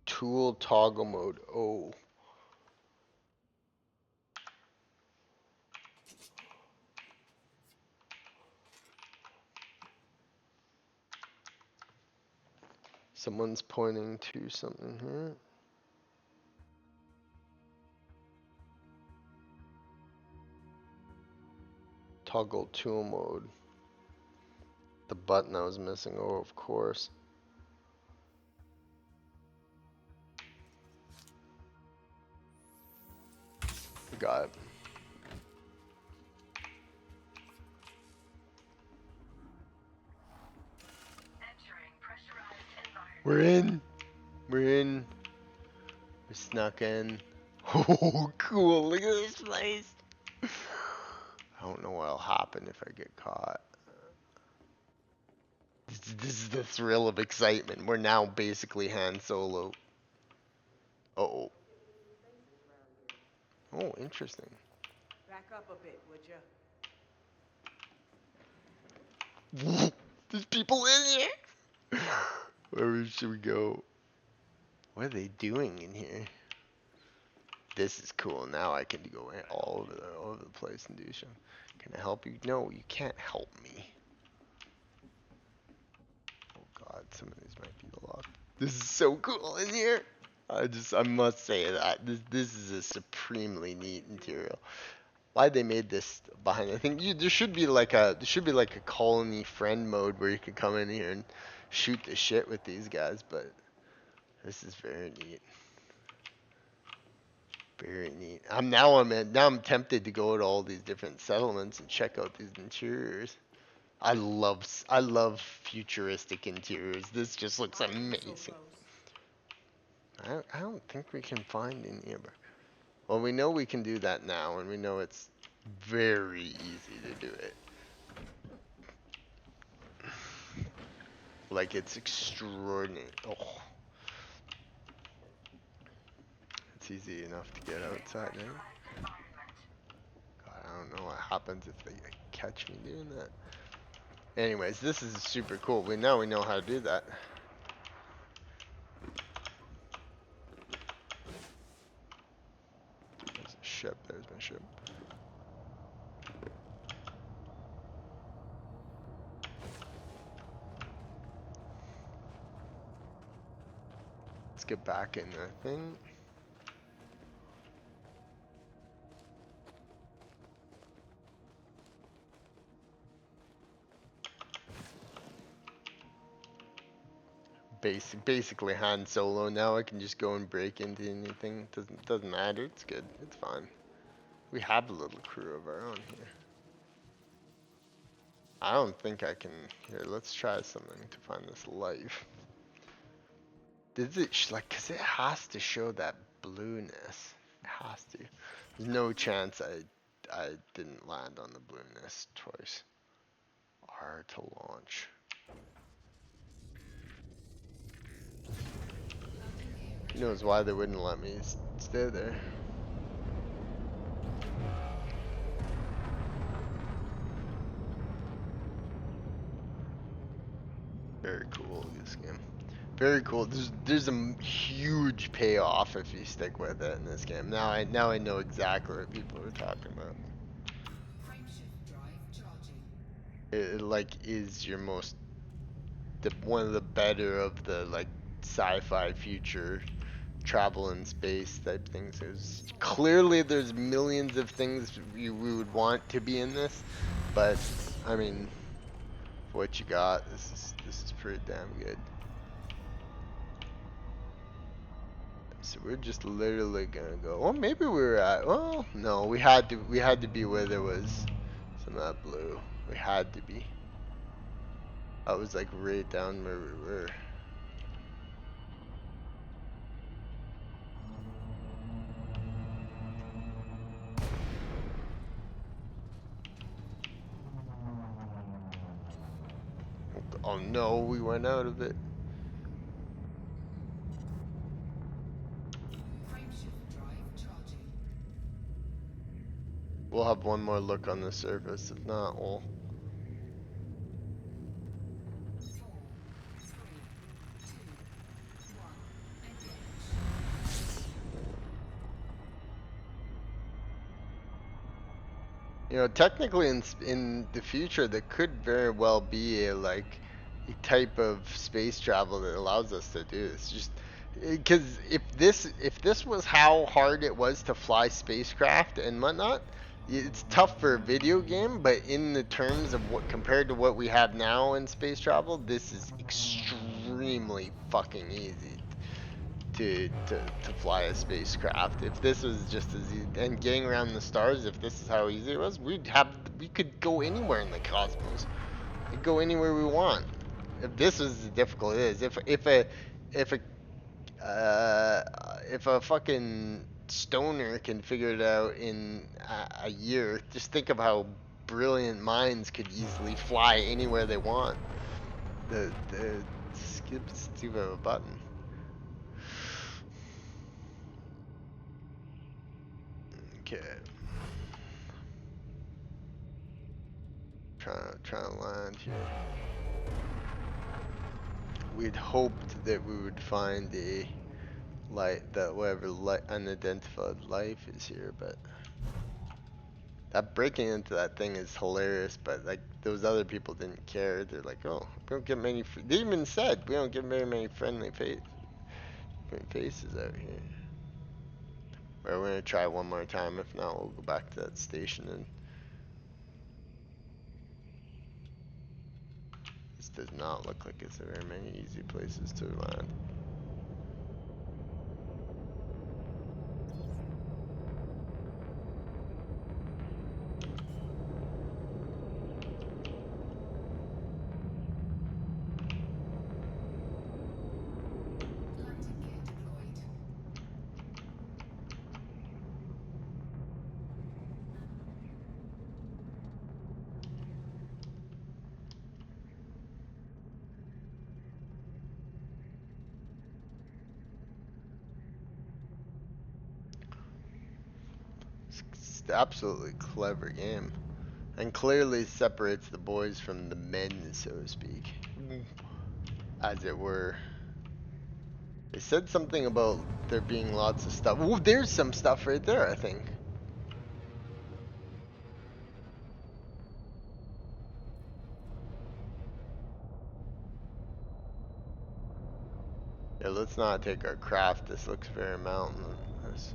Tool toggle mode. Oh. Someone's pointing to something here. Toggle tool mode. The button I was missing. Oh, of course. Got it. We're in. We're in. We snuck in. Oh, cool. Look at this place. I don't know what'll happen if I get caught. This is the thrill of excitement. We're now basically Han Solo. Uh-oh. Oh, interesting. Back up a bit, would ya? There's people in here. Where should we go? What are they doing in here? This is cool. Now I can go all over the place and do stuff. Can I help you? No, you can't help me. Oh God, some of these might be locked. This is so cool in here. I must say that this is a supremely neat interior. Why they made this behind? I think there should be like a colony friend mode where you could come in here and shoot the shit with these guys. But this is very neat. Very neat. Now I'm tempted to go to all these different settlements and check out these interiors. I love futuristic interiors. This just looks amazing. I don't think we can find any of. Well, we know we can do that now, and we know it's very easy to do it. Like it's extraordinary. Oh, it's easy enough to get outside now. God, I don't know what happens if they catch me doing that. Anyways, this is super cool. Now we know how to do that. There's a ship. There's my ship. Let's get back in the thing. Basically Han Solo. Now I can just go and break into anything. Doesn't matter. It's good. It's fine. We have a little crew of our own here. I don't think I can. Here, let's try something to find this life. Does it like? Cause it has to show that blueness. has to. There's no chance I didn't land on the balloonist twice. R to launch. Who knows why they wouldn't let me stay there. Very cool, this game. Very cool. There's a huge payoff if you stick with it in this game. Now I know exactly what people are talking about. Frameshift drive charging. It like is your most one of the better of the like sci-fi future travel in space type things. There's clearly there's millions of things we would want to be in this, but I mean, for what you got, this is pretty damn good. So we're just literally gonna go. Well, maybe we were at. Well, no, we had to be where there was some of that blue. We had to be. That was like right down where we were. Oh no, we went out of it. Frameshift drive charging. We'll have one more look on the surface. If not, we'll. 4, 3, 2, 1. Engage. You know, technically in the future, there could very well be a like a type of space travel that allows us to do this. Just because if this was how hard it was to fly spacecraft and whatnot, it's tough for a video game. But in the terms of what compared to what we have now in space travel, this is extremely fucking easy to fly a spacecraft. If this was just as easy, and getting around the stars, if this is how easy it was, we could go anywhere in the cosmos. We could go anywhere we want. If this was as difficult as it is, if a if a fucking stoner can figure it out in a year, just think of how brilliant minds could easily fly anywhere they want. The skip stupid of a button. Okay. Trying to land here. We'd hoped that we would find a light, that whatever unidentified life is here, but that breaking into that thing is hilarious. But like those other people didn't care. They're like, oh, we don't get many. They even said we don't get very many friendly faces out here. We're gonna try one more time. If not, we'll go back to that station and. This does not look like it's very many easy places to land. Landing gear deployed. It's absolutely clever game. And clearly separates the boys from the men, so to speak. As it were. They said something about there being lots of stuff. Ooh, there's some stuff right there, I think. Yeah, let's not take our craft. This looks very mountainous.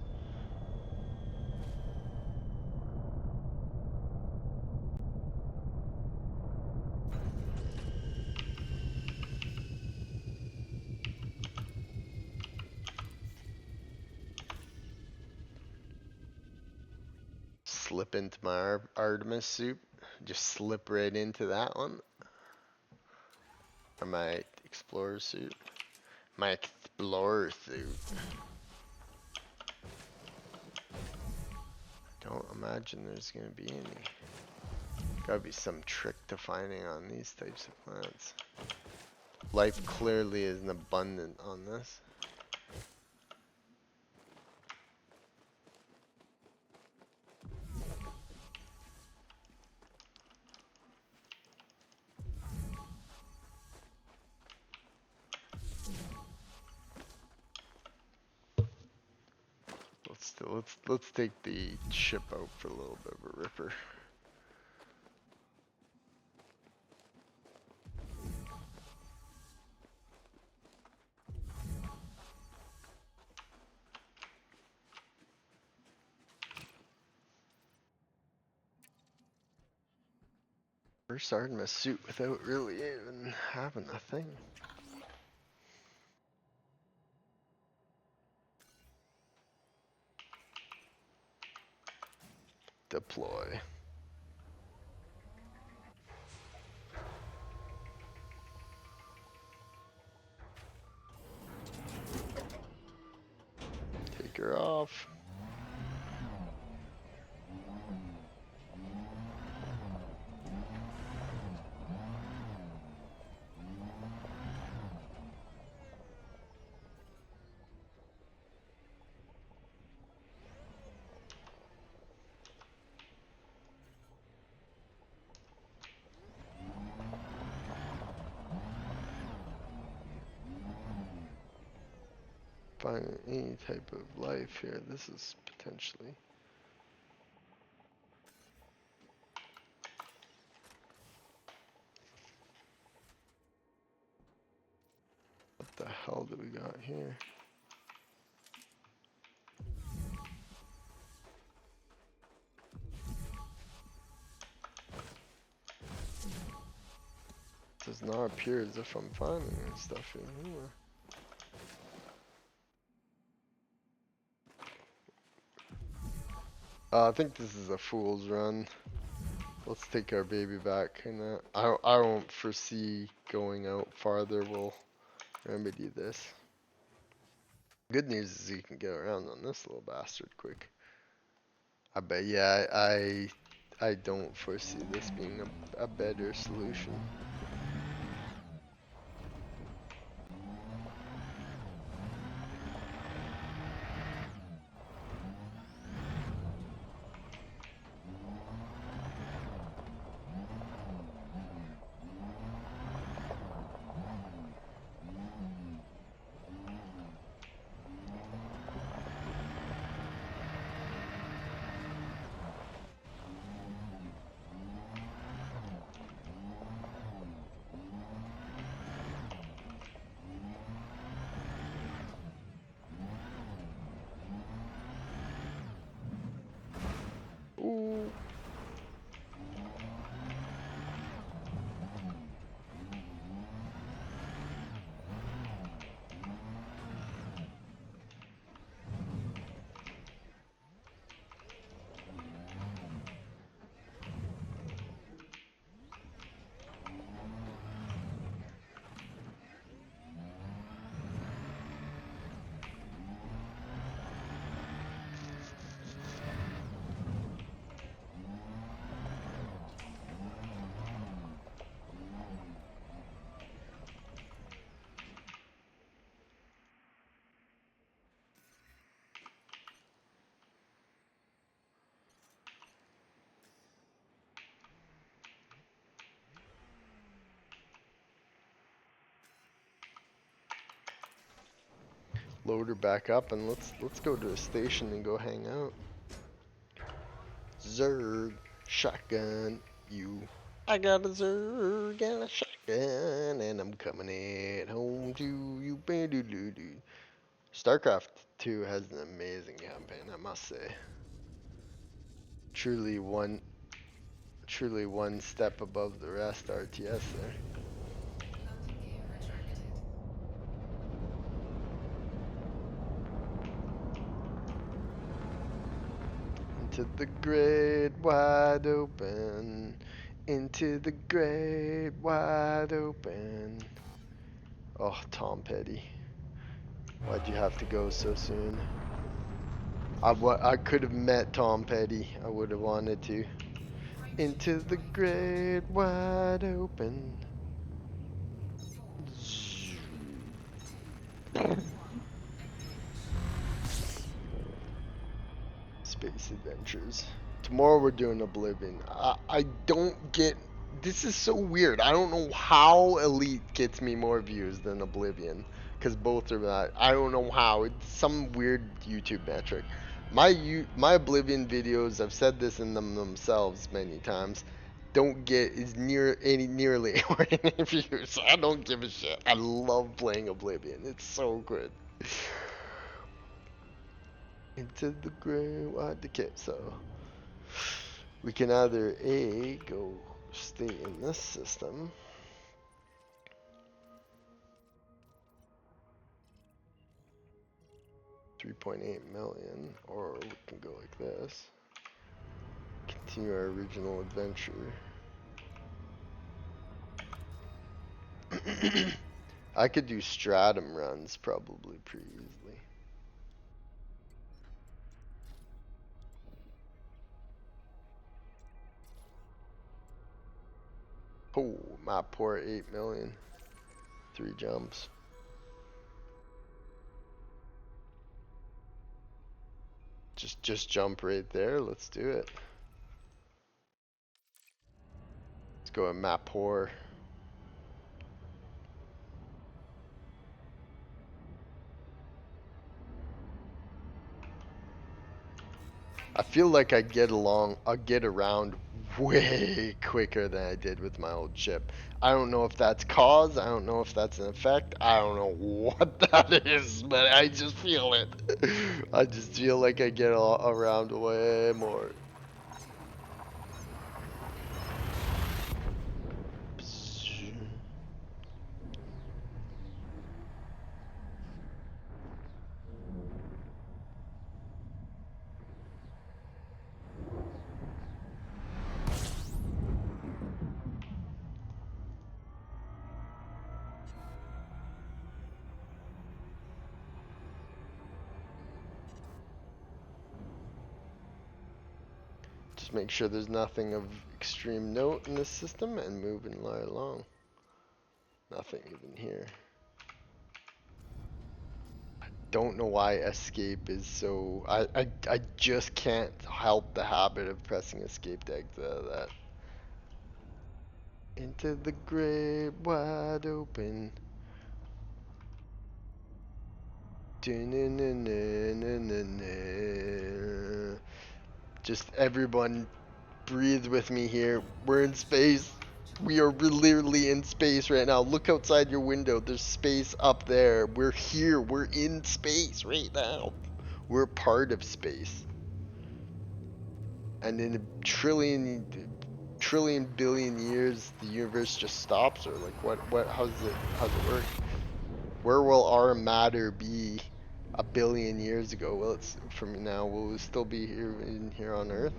Slip into my Artemis suit. Just slip right into that one. Or my explorer suit. My explorer suit. don't imagine there's gonna be any. Gotta be some trick to finding on these types of plants. Life clearly isn't abundant on this. Let's take the ship out for a little bit of a ripper. First Artemis suit without really even having a thing. Deploy. Take her off. Find any type of life here. This is potentially. What the hell do we got here? Does not appear as if I'm finding stuff in here. I think this is a fool's run. Let's take our baby back, and I won't foresee going out farther. We'll remedy this. Good news is you can get around on this little bastard quick. I bet, yeah, I don't foresee this being a better solution. Ooh. Load her back up and let's go to a station and go hang out. Zerg, shotgun, you. I got a Zerg and a shotgun, and I'm coming at home to you. StarCraft 2 has an amazing campaign, I must say. Truly one step above the rest. RTS there. Landing gear retracted. Into the great wide open. Into the great wide open. Oh, Tom Petty. Why'd you have to go so soon? I could have met Tom Petty. I would have wanted to. Into the great wide open. Space adventures. Tomorrow we're doing Oblivion. I don't get. This is so weird. I don't know how Elite gets me more views than Oblivion. Because both are that. I don't know how. It's some weird YouTube metric. My Oblivion videos, I've said this in them themselves many times, don't get is nearly anywhere any views. I don't give a shit. I love playing Oblivion. It's so good. Into the gray wide decay. So we can either A, go stay in this system. $3.8 million, or we can go like this. Continue our original adventure. I could do stratum runs probably pretty easily. Oh, my poor 8 million. 3 jumps. Just jump right there. Let's do it. Let's go with map poor. I feel like I get around way quicker than I did with my old chip. I don't know if that's cause, I don't know if that's an effect, I don't know what that is, but I just feel it. I just feel like I get around way more. Just make sure there's nothing of extreme note in this system and moving right along. Nothing even here. Don't know why escape is so. I just can't help the habit of pressing escape to exit out of that. Into the great wide open. Just everyone breathe with me here. We're in space. We are literally in space right now. Look outside your window. There's space up there. We're here. We're in space right now. We're part of space. And in a trillion billion years the universe just stops, or like what how's it work? Where will our matter be a billion years ago? Well, it's from now, will we still be here on Earth?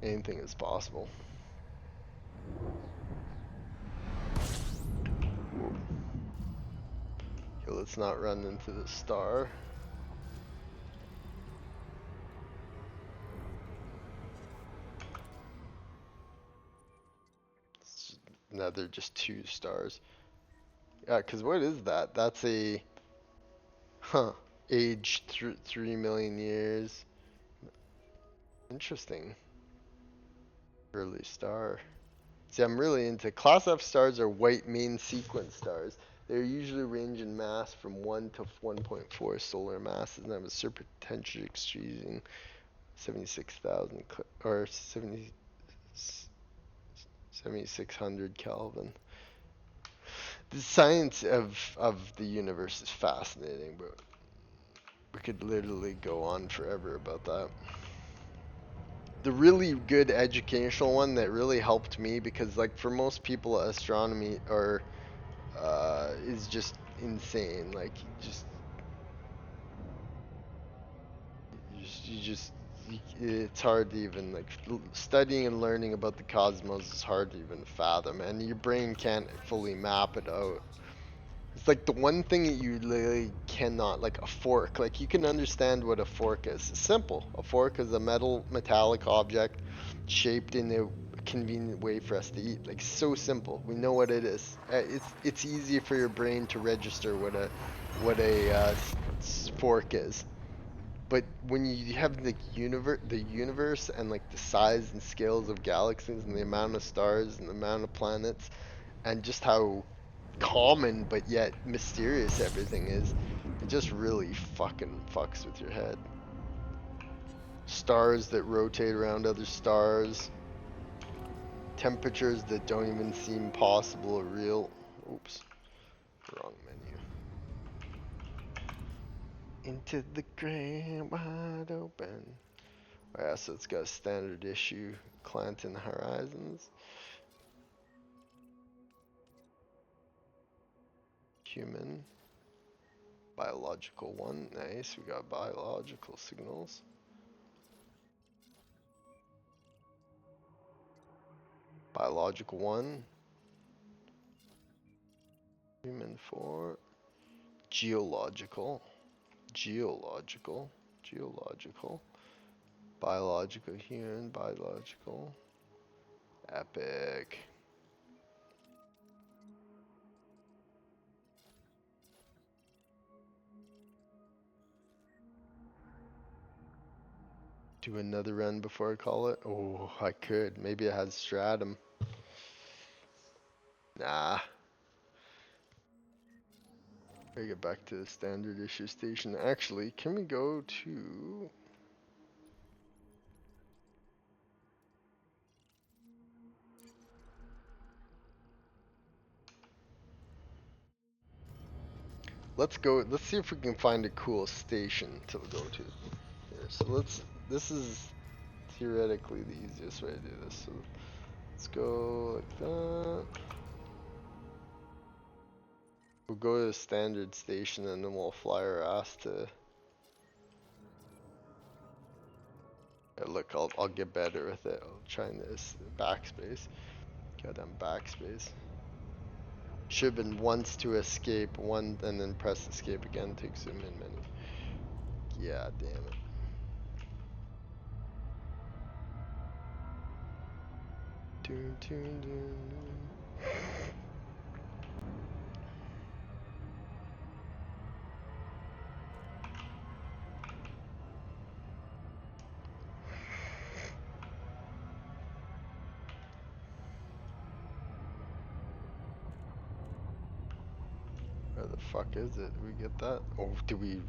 Anything is possible. Whoa. Okay, let's not run into the star. Now they're just 2 stars. Yeah, because what is that? That's a age 3 million years. Interesting. Early star. See, I'm really into Class F stars are white main sequence stars. They're usually range in mass from 1 to 1.4 solar masses and have a superpotential exceeding 76,000 or 7600 Kelvin. The science of the universe is fascinating, but we could literally go on forever about that. The really good educational one that really helped me, because like for most people astronomy is just insane. Like it's hard to even like studying and learning about the cosmos is hard to even fathom, and your brain can't fully map it out. It's like the one thing that you literally cannot, like a fork. Like you can understand what a fork is. It's simple. A fork is a metallic object shaped in a convenient way for us to eat. Like so simple. We know what it is. It's easy for your brain to register what a fork is. But when you have the universe and like the size and scales of galaxies and the amount of stars and the amount of planets and just how common but yet mysterious everything is, it just really fucking fucks with your head. Stars that rotate around other stars, temperatures that don't even seem possible or real. Oops, wrong menu. Into the grand wide open. Oh, yeah, so it's got a standard issue, Client in the Horizons. Human. Biological one. Nice, we got biological signals. Biological one. Human 4. Geological. Geological. Geological. Biological human. Biological. Epic. Do another run before I call it? Oh, I could. Maybe it has stratum. Nah. I get back to the standard issue station. Actually, can we go to... Let's go, let's see if we can find a cool station to go to. Here, so this is theoretically the easiest way to do this. So let's go like that. We'll go to the standard station and then we'll fly our ass to... Look, I'll get better with it. I'll try this backspace. Goddamn backspace. Should have been once to escape, one, and then press escape again to zoom in menu. Yeah, damn it. Dun, dun, dun, dun. Where the fuck is it? Did we get that? Oh, did we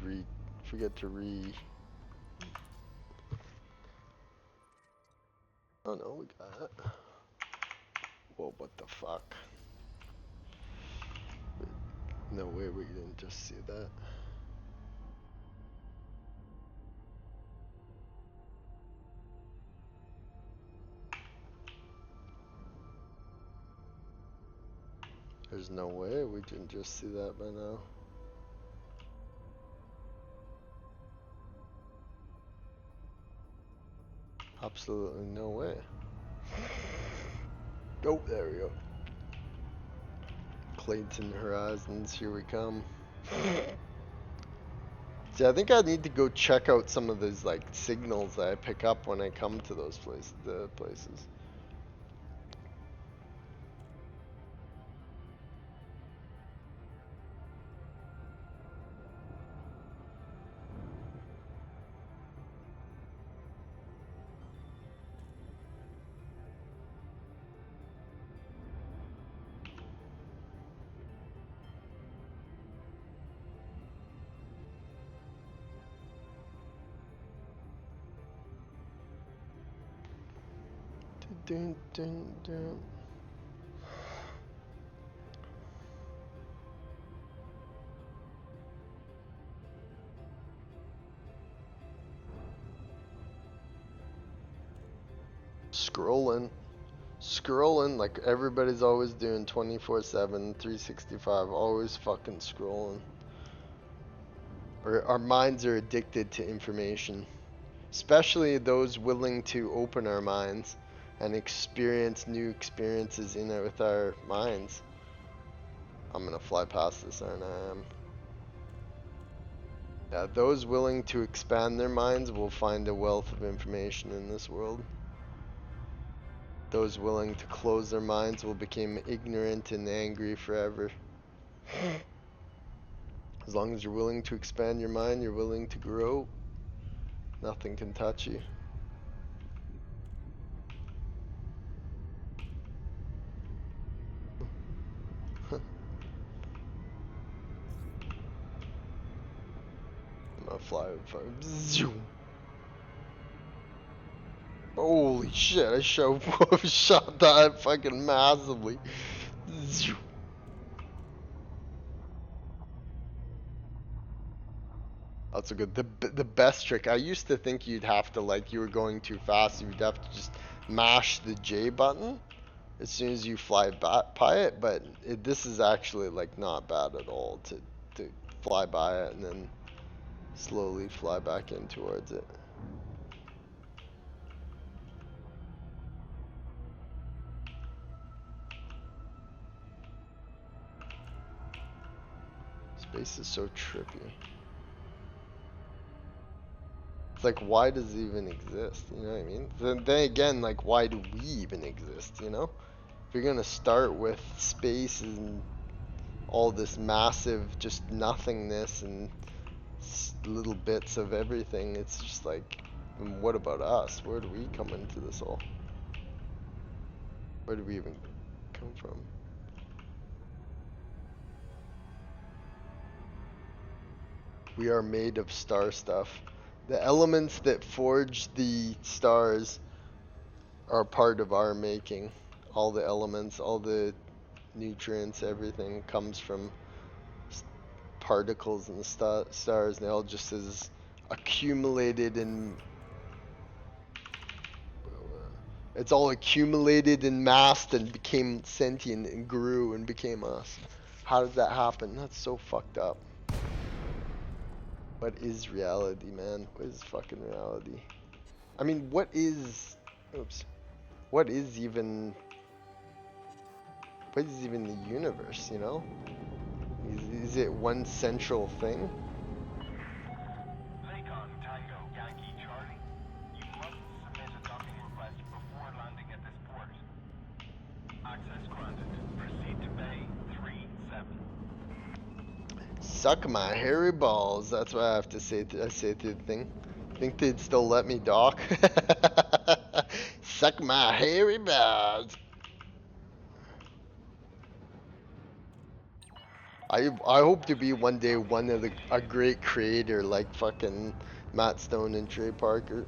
forget to Oh no, we got it. Whoa, what the fuck? No way we didn't just see that. There's no way we didn't just see that by now. Absolutely no way. Oh, there we go. Clayton Horizons, here we come. See, I think I need to go check out some of those like signals that I pick up when I come to those places. Dun, dun, dun. Scrolling like everybody's always doing 24/7, 365, always fucking scrolling. Our minds are addicted to information, especially those willing to open our minds and experience new experiences in it with our minds. I'm gonna fly past this, aren't I? Yeah, those willing to expand their minds will find a wealth of information in this world. Those willing to close their minds will become ignorant and angry forever. As long as you're willing to expand your mind, you're willing to grow, nothing can touch you. I'm gonna fly over. Zoom. Holy shit, I shot that fucking massively. Zoom. That's a good. The best trick. I used to think you'd have to, like, you were going too fast. You'd have to just mash the J button as soon as you fly by it. But this is actually, like, not bad at all to fly by it and then slowly fly back in towards it. Space is so trippy. It's like, why does it even exist? You know what I mean? Then again, like, why do we even exist? You know? If you're gonna start with space and all this massive just nothingness and little bits of everything, it's just like, and what about us? Where do we come into this all? Where do we even come from? We are made of star stuff. The elements that forge the stars are part of our making. All the elements, all the nutrients, everything comes from particles in the stars, and they all just is accumulated in. It's all accumulated and massed and became sentient and grew and became us. How did that happen? That's so fucked up. What is reality, man? What is fucking reality? I mean, what is... Oops. What is even the universe, you know? Is it one central thing? Lakon Tango Yankee Charlie, you must submit a docking request before landing at this port. Access granted. Proceed to Bay 37. Suck my hairy balls. That's what I have to say to the thing. Think they'd still let me dock? Suck my hairy balls. I hope to be one day a great creator like fucking Matt Stone and Trey Parker.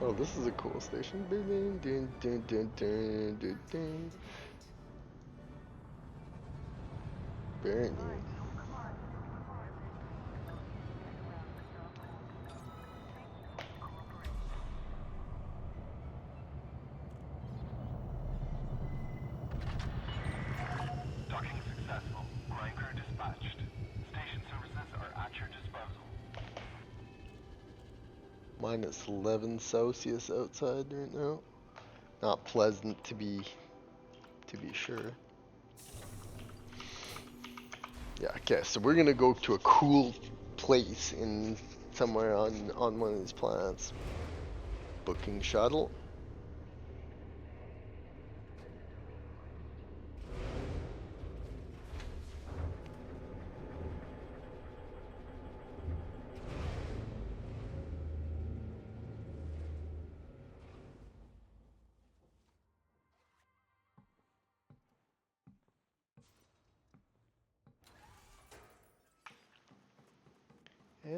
Oh, this is a cool station. Very neat. Docking successful. Ground crew dispatched. Station services are at your disposal. Minus 11 Celsius outside right now. Not pleasant to be sure. Yeah, okay, so we're gonna go to a cool place in somewhere on one of these planets. Booking shuttle.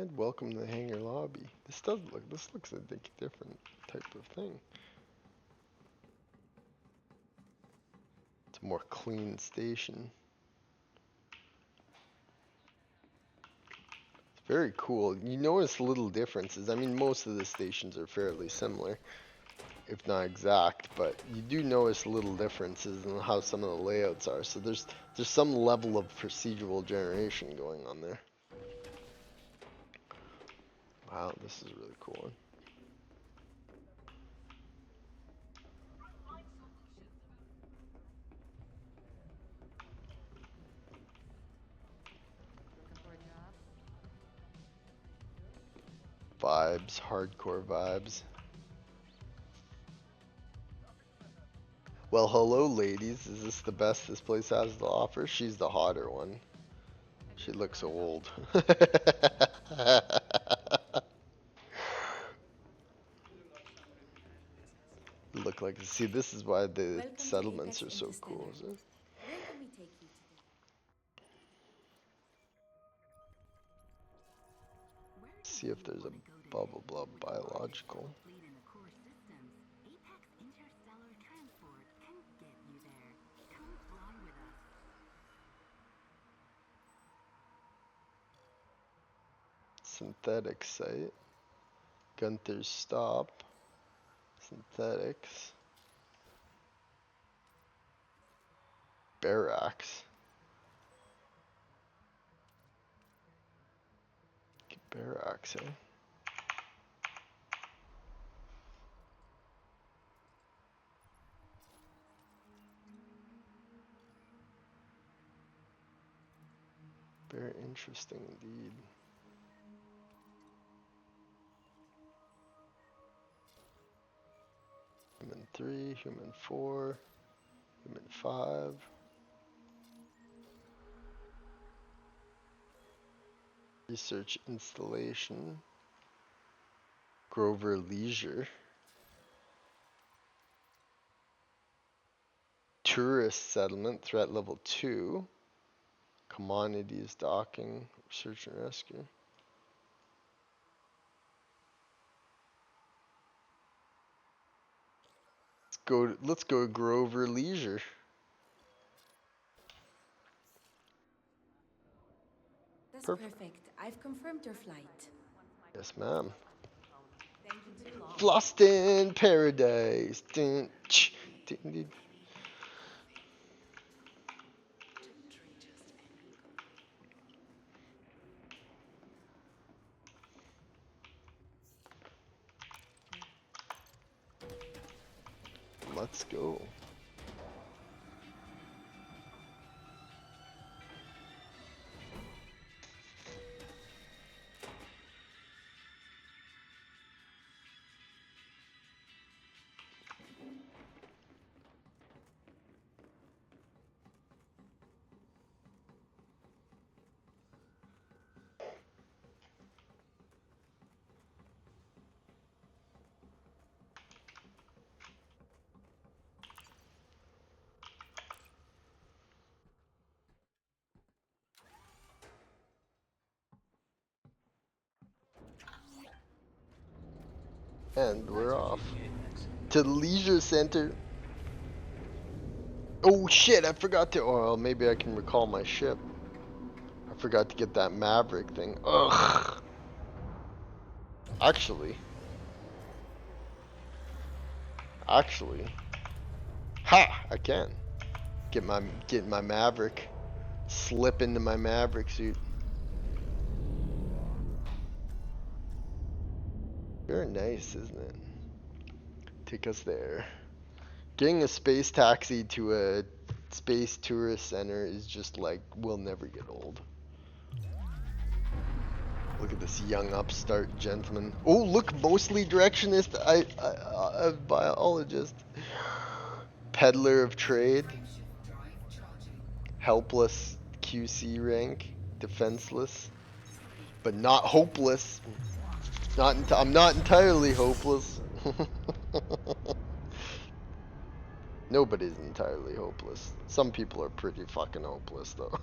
Inside, welcome to the hangar lobby. This looks like a different type of thing. It's a more clean station. It's very cool. You notice little differences. I mean, most of the stations are fairly similar, if not exact, but you do notice little differences in how some of the layouts are. So there's some level of procedural generation going on there. Wow, this is really cool. Looking for a job? Vibes, hardcore vibes. Well, hello ladies. Is this the best this place has to offer? She's the hotter one. She looks old. Look like, see, this is why the Welcome to settlements Apex are so cool, Interstellar. is it? Where can we take you today? See if there's a blah blah blah biological. Apex Interstellar Transport can get you there. Come fly with us. Synthetic site. Gunther's stop. Synthetics. Barracks. Barracks, eh? Very interesting indeed. Human 3, Human 4, Human 5. Research installation. Grover Leisure. Tourist settlement, threat level 2. Commodities docking, search and rescue. Let's go Grover Leisure. That's Perfect. perfect. I've confirmed your flight. Yes, ma'am. Thank you too long. Floston Paradise. Dun, ch, dun, dun. Let's go. And we're off to the leisure center. Oh shit, I forgot to. Oh, maybe I can recall my ship. I forgot to get that Maverick thing. Ugh. Actually. Ha! I can. Get my Maverick. Slip into my Maverick suit. Very nice, isn't it? Take us there. Getting a space taxi to a space tourist center is just like, will never get old. Look at this young upstart gentleman. Oh, look, mostly directionist, a biologist. Peddler of trade. Helpless QC rank. Defenseless. But not hopeless. I'm not entirely hopeless. Nobody's entirely hopeless. Some people are pretty fucking hopeless, though.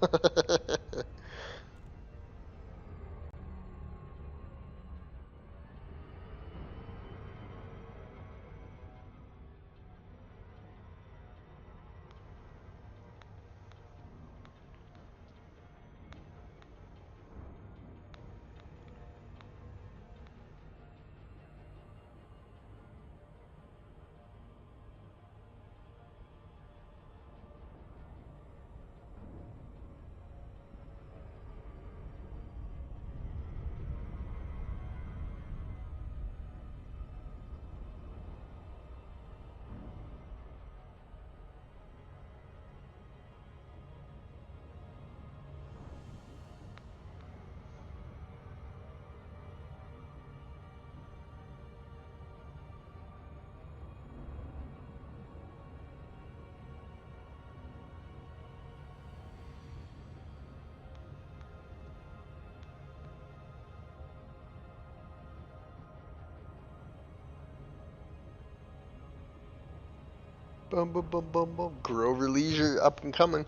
Bum bum bum bum bum. Grover Leisure up and coming.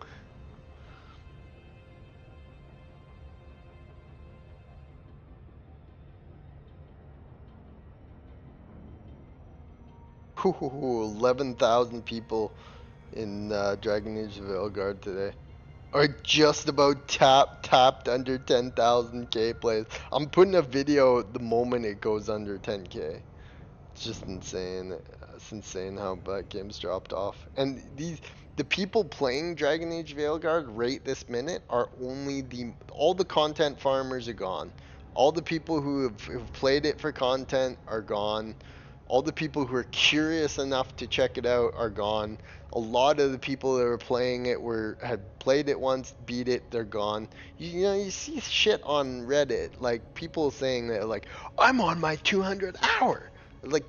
Ooh, 11,000 people in Dragon Age of Veilguard today. Are just about tapped under 10,000 K plays. I'm putting a video the moment it goes under 10K. It's just insane. It's insane how that game's dropped off. And the people playing Dragon Age Veilguard right this minute are only all the content farmers are gone. All the people who've played it for content are gone. All the people who are curious enough to check it out are gone. A lot of the people that were playing it had played it once, beat it, they're gone. You know, you see shit on Reddit, like people saying that like, I'm on my 200 hour. Like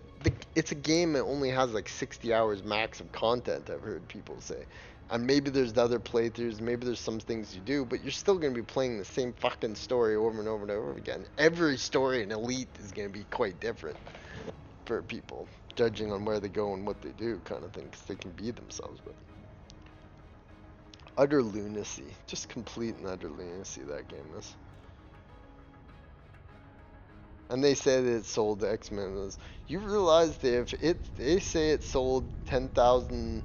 it's a game that only has like 60 hours max of content, I've heard people say. And maybe there's other playthroughs, maybe there's some things you do, but you're still going to be playing the same fucking story over and over and over again. Every story in Elite is going to be quite different for people, judging on where they go and what they do, kind of thing, because they can be themselves. But utter lunacy, just complete and utter lunacy that game is. And they say that it sold to X-Men. You realize that if they say it sold 10,000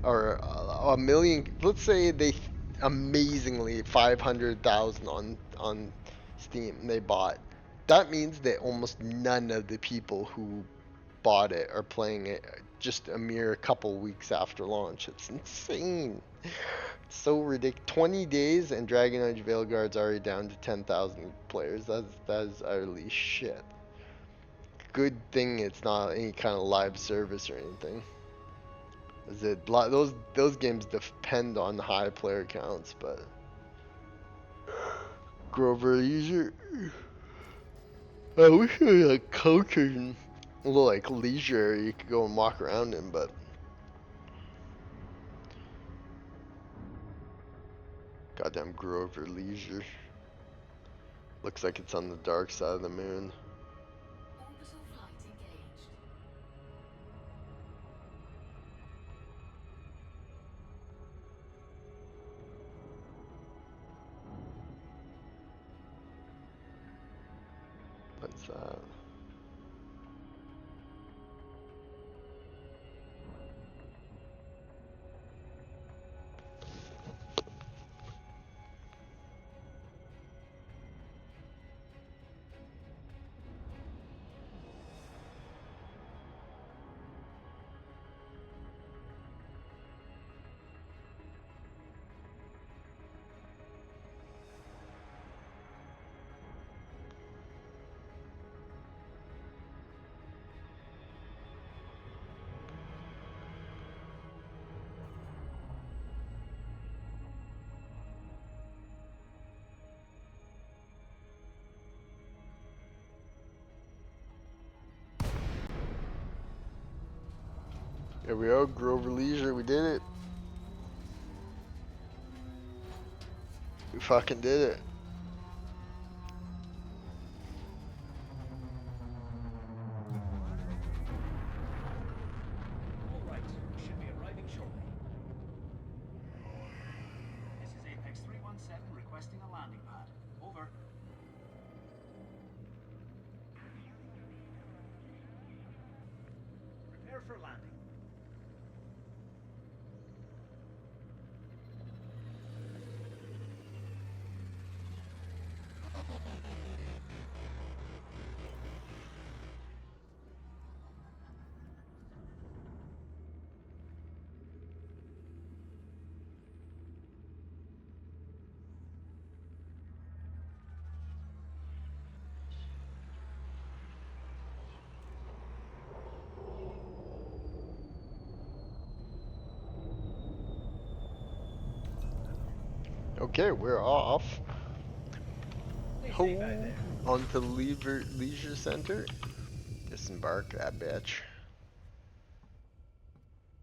or a million, let's say they amazingly 500,000 on Steam they bought. That means that almost none of the people who bought it are playing it just a mere couple weeks after launch. It's insane. It's so ridiculous. 20 days and Dragon Age Veilguard's already down to 10,000 players. That is utterly shit. Good thing it's not any kind of live service or anything. Is it those games depend on high player counts, but Grover Leisure. I wish it was like cultured and a little like leisure you could go and walk around in, but goddamn Grover Leisure. Looks like it's on the dark side of the moon. Orbital flight engaged. What's that? Here we are, Grover Leisure, we did it. We fucking did it. All right, we should be arriving shortly. This is Apex 317 requesting a landing pad. Over. Prepare for landing. Okay, we're off. Stay Ho, safe out there. onto Leisure Center. Disembark that bitch.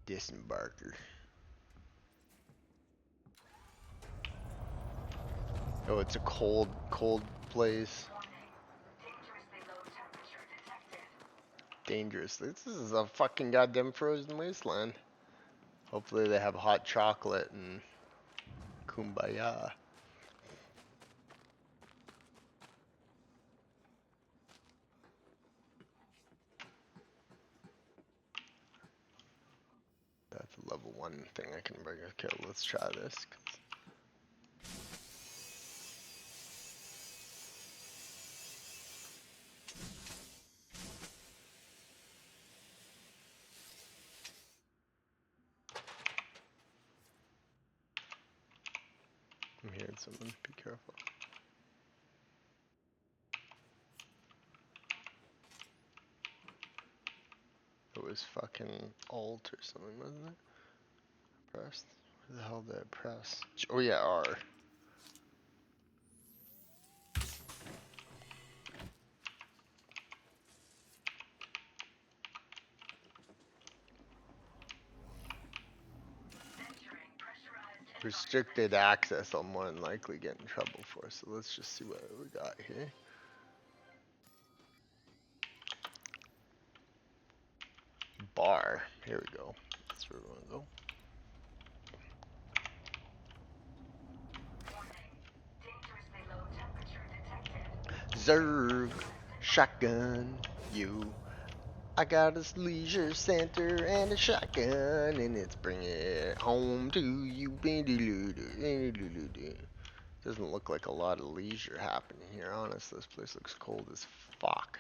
Disembarker. Oh, it's a cold place. Dangerous. This is a fucking goddamn frozen wasteland. Hopefully they have hot chocolate and kumbaya. That's a level 1 thing I can bring. Okay, let's try this. I'm hearing someone. Be careful. It was fucking Alt or something, wasn't it? Pressed. Where the hell did I press? Oh yeah, R. Restricted access I'll more than likely get in trouble for, so let's just see what we got here. Bar. Here we go. That's where we want to go. Zerg. Shotgun. You. I got a leisure center and a shotgun, and it's bringing it home to you. Doesn't look like a lot of leisure happening here, honestly. This place looks cold as fuck.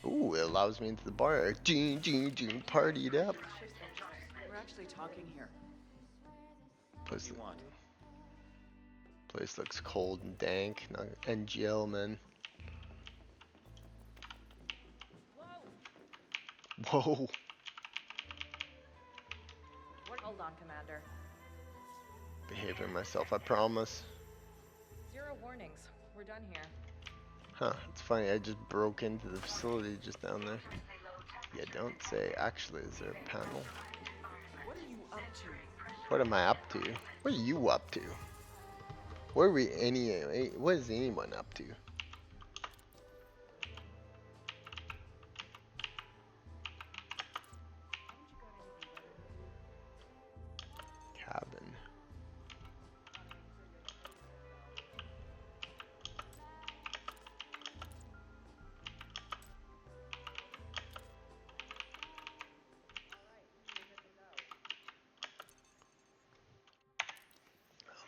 Ooh, it allows me into the bar. Partied up. We're actually talking here. Place, You want? place looks cold and dank. Not NGL, man. Whoa. Hold on, Commander. Behaving myself, I promise. 0 warnings. We're done here. Huh, it's funny, I just broke into the facility just down there. Yeah, don't say. Actually, is there a panel? What are you up to? What am I up to? What are you up to? What are we what is anyone up to? Cabin.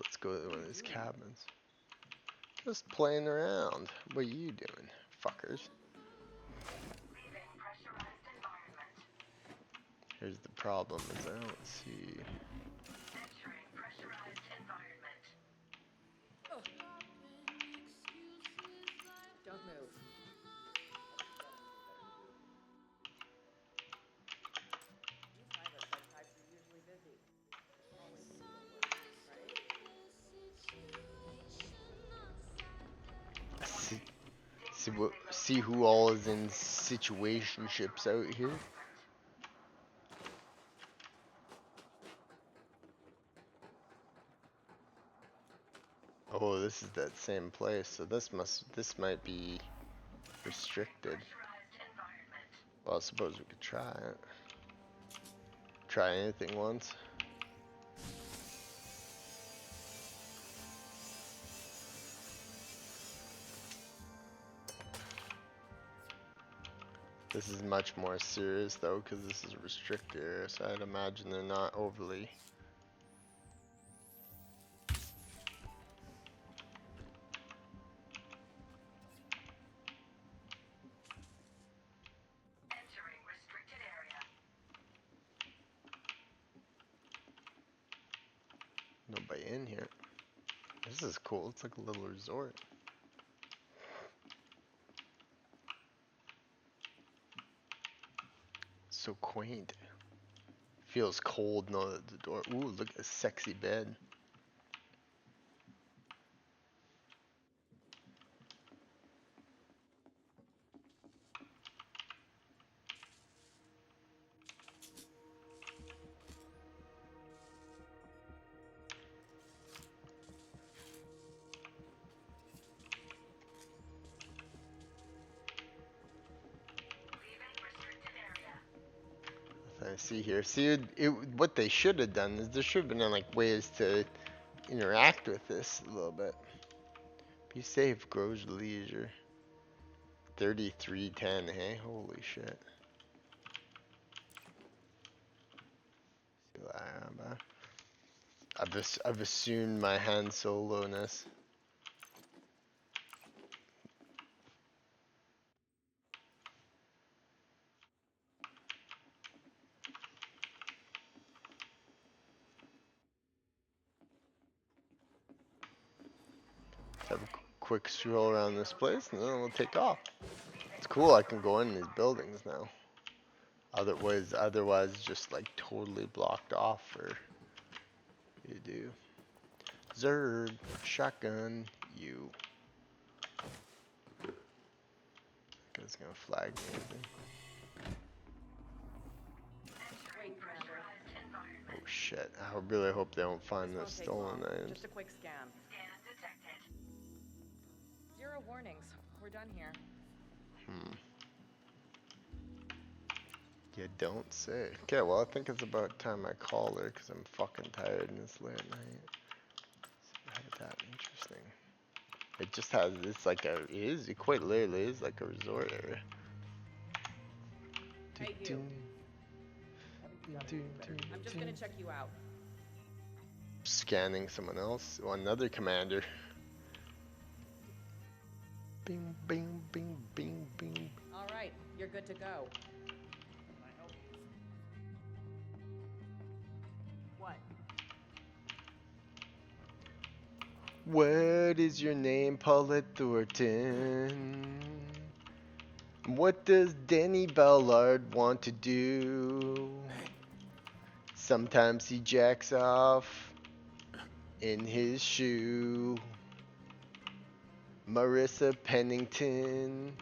Let's go to one of these cabins. Just playing around. What are you doing, fuckers? Here's the problem is I don't see. Don't move. These pilot types are usually busy. Always overworked, right? See who all is in situationships out here. Oh, this is that same place. So this might be restricted. Well, I suppose we could try it. Try anything once. This is much more serious though, because this is a restricted area, so I'd imagine they're not overly. Nobody in here. This is cool. It's like a little resort. So quaint. Feels cold now that the door. Ooh, look at a sexy bed. I see here. See, what they should have done is there should have been like ways to interact with this a little bit. Be safe, grows leisure. 3310, hey? Holy shit. I've assumed my Han Solo-ness. Let's have a quick stroll around this place and then we'll take off. It's cool I can go in these buildings now. Otherwise just like totally blocked off for you to do. Zerg, shotgun, you. It's gonna flag me. Wait, Commander. Oh shit, I really hope they don't find This the won't take stolen long. items. Just a quick scan. Zero warnings. We're done here. You don't say. Okay, well I think it's about time I call her because I'm fucking tired and it's late at night. How is that interesting? It just has, it quite literally is like a resort area. Hey, you. I'm just gonna check you out. Scanning someone else. Oh, another commander. Bing, bing, bing, bing, bing. All right, you're good to go. What? What is your name, Paulette Thornton? What does Denny Ballard want to do? Sometimes he jacks off in his shoe. Marissa Pennington.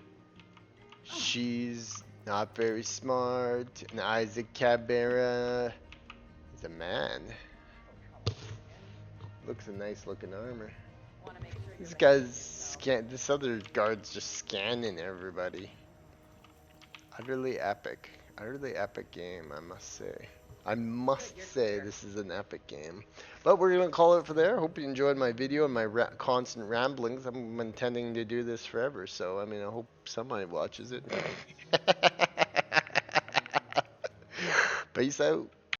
She's not very smart. And Isaac Cabrera is a man. Looks a nice looking armor. Want to make sure This you're guy's this other guard's just scanning everybody. Utterly epic game, I must say. I must say this is an epic game. But we're gonna call it for there. Hope you enjoyed my video and my constant ramblings. I'm intending to do this forever, so I mean I hope somebody watches it. Peace out.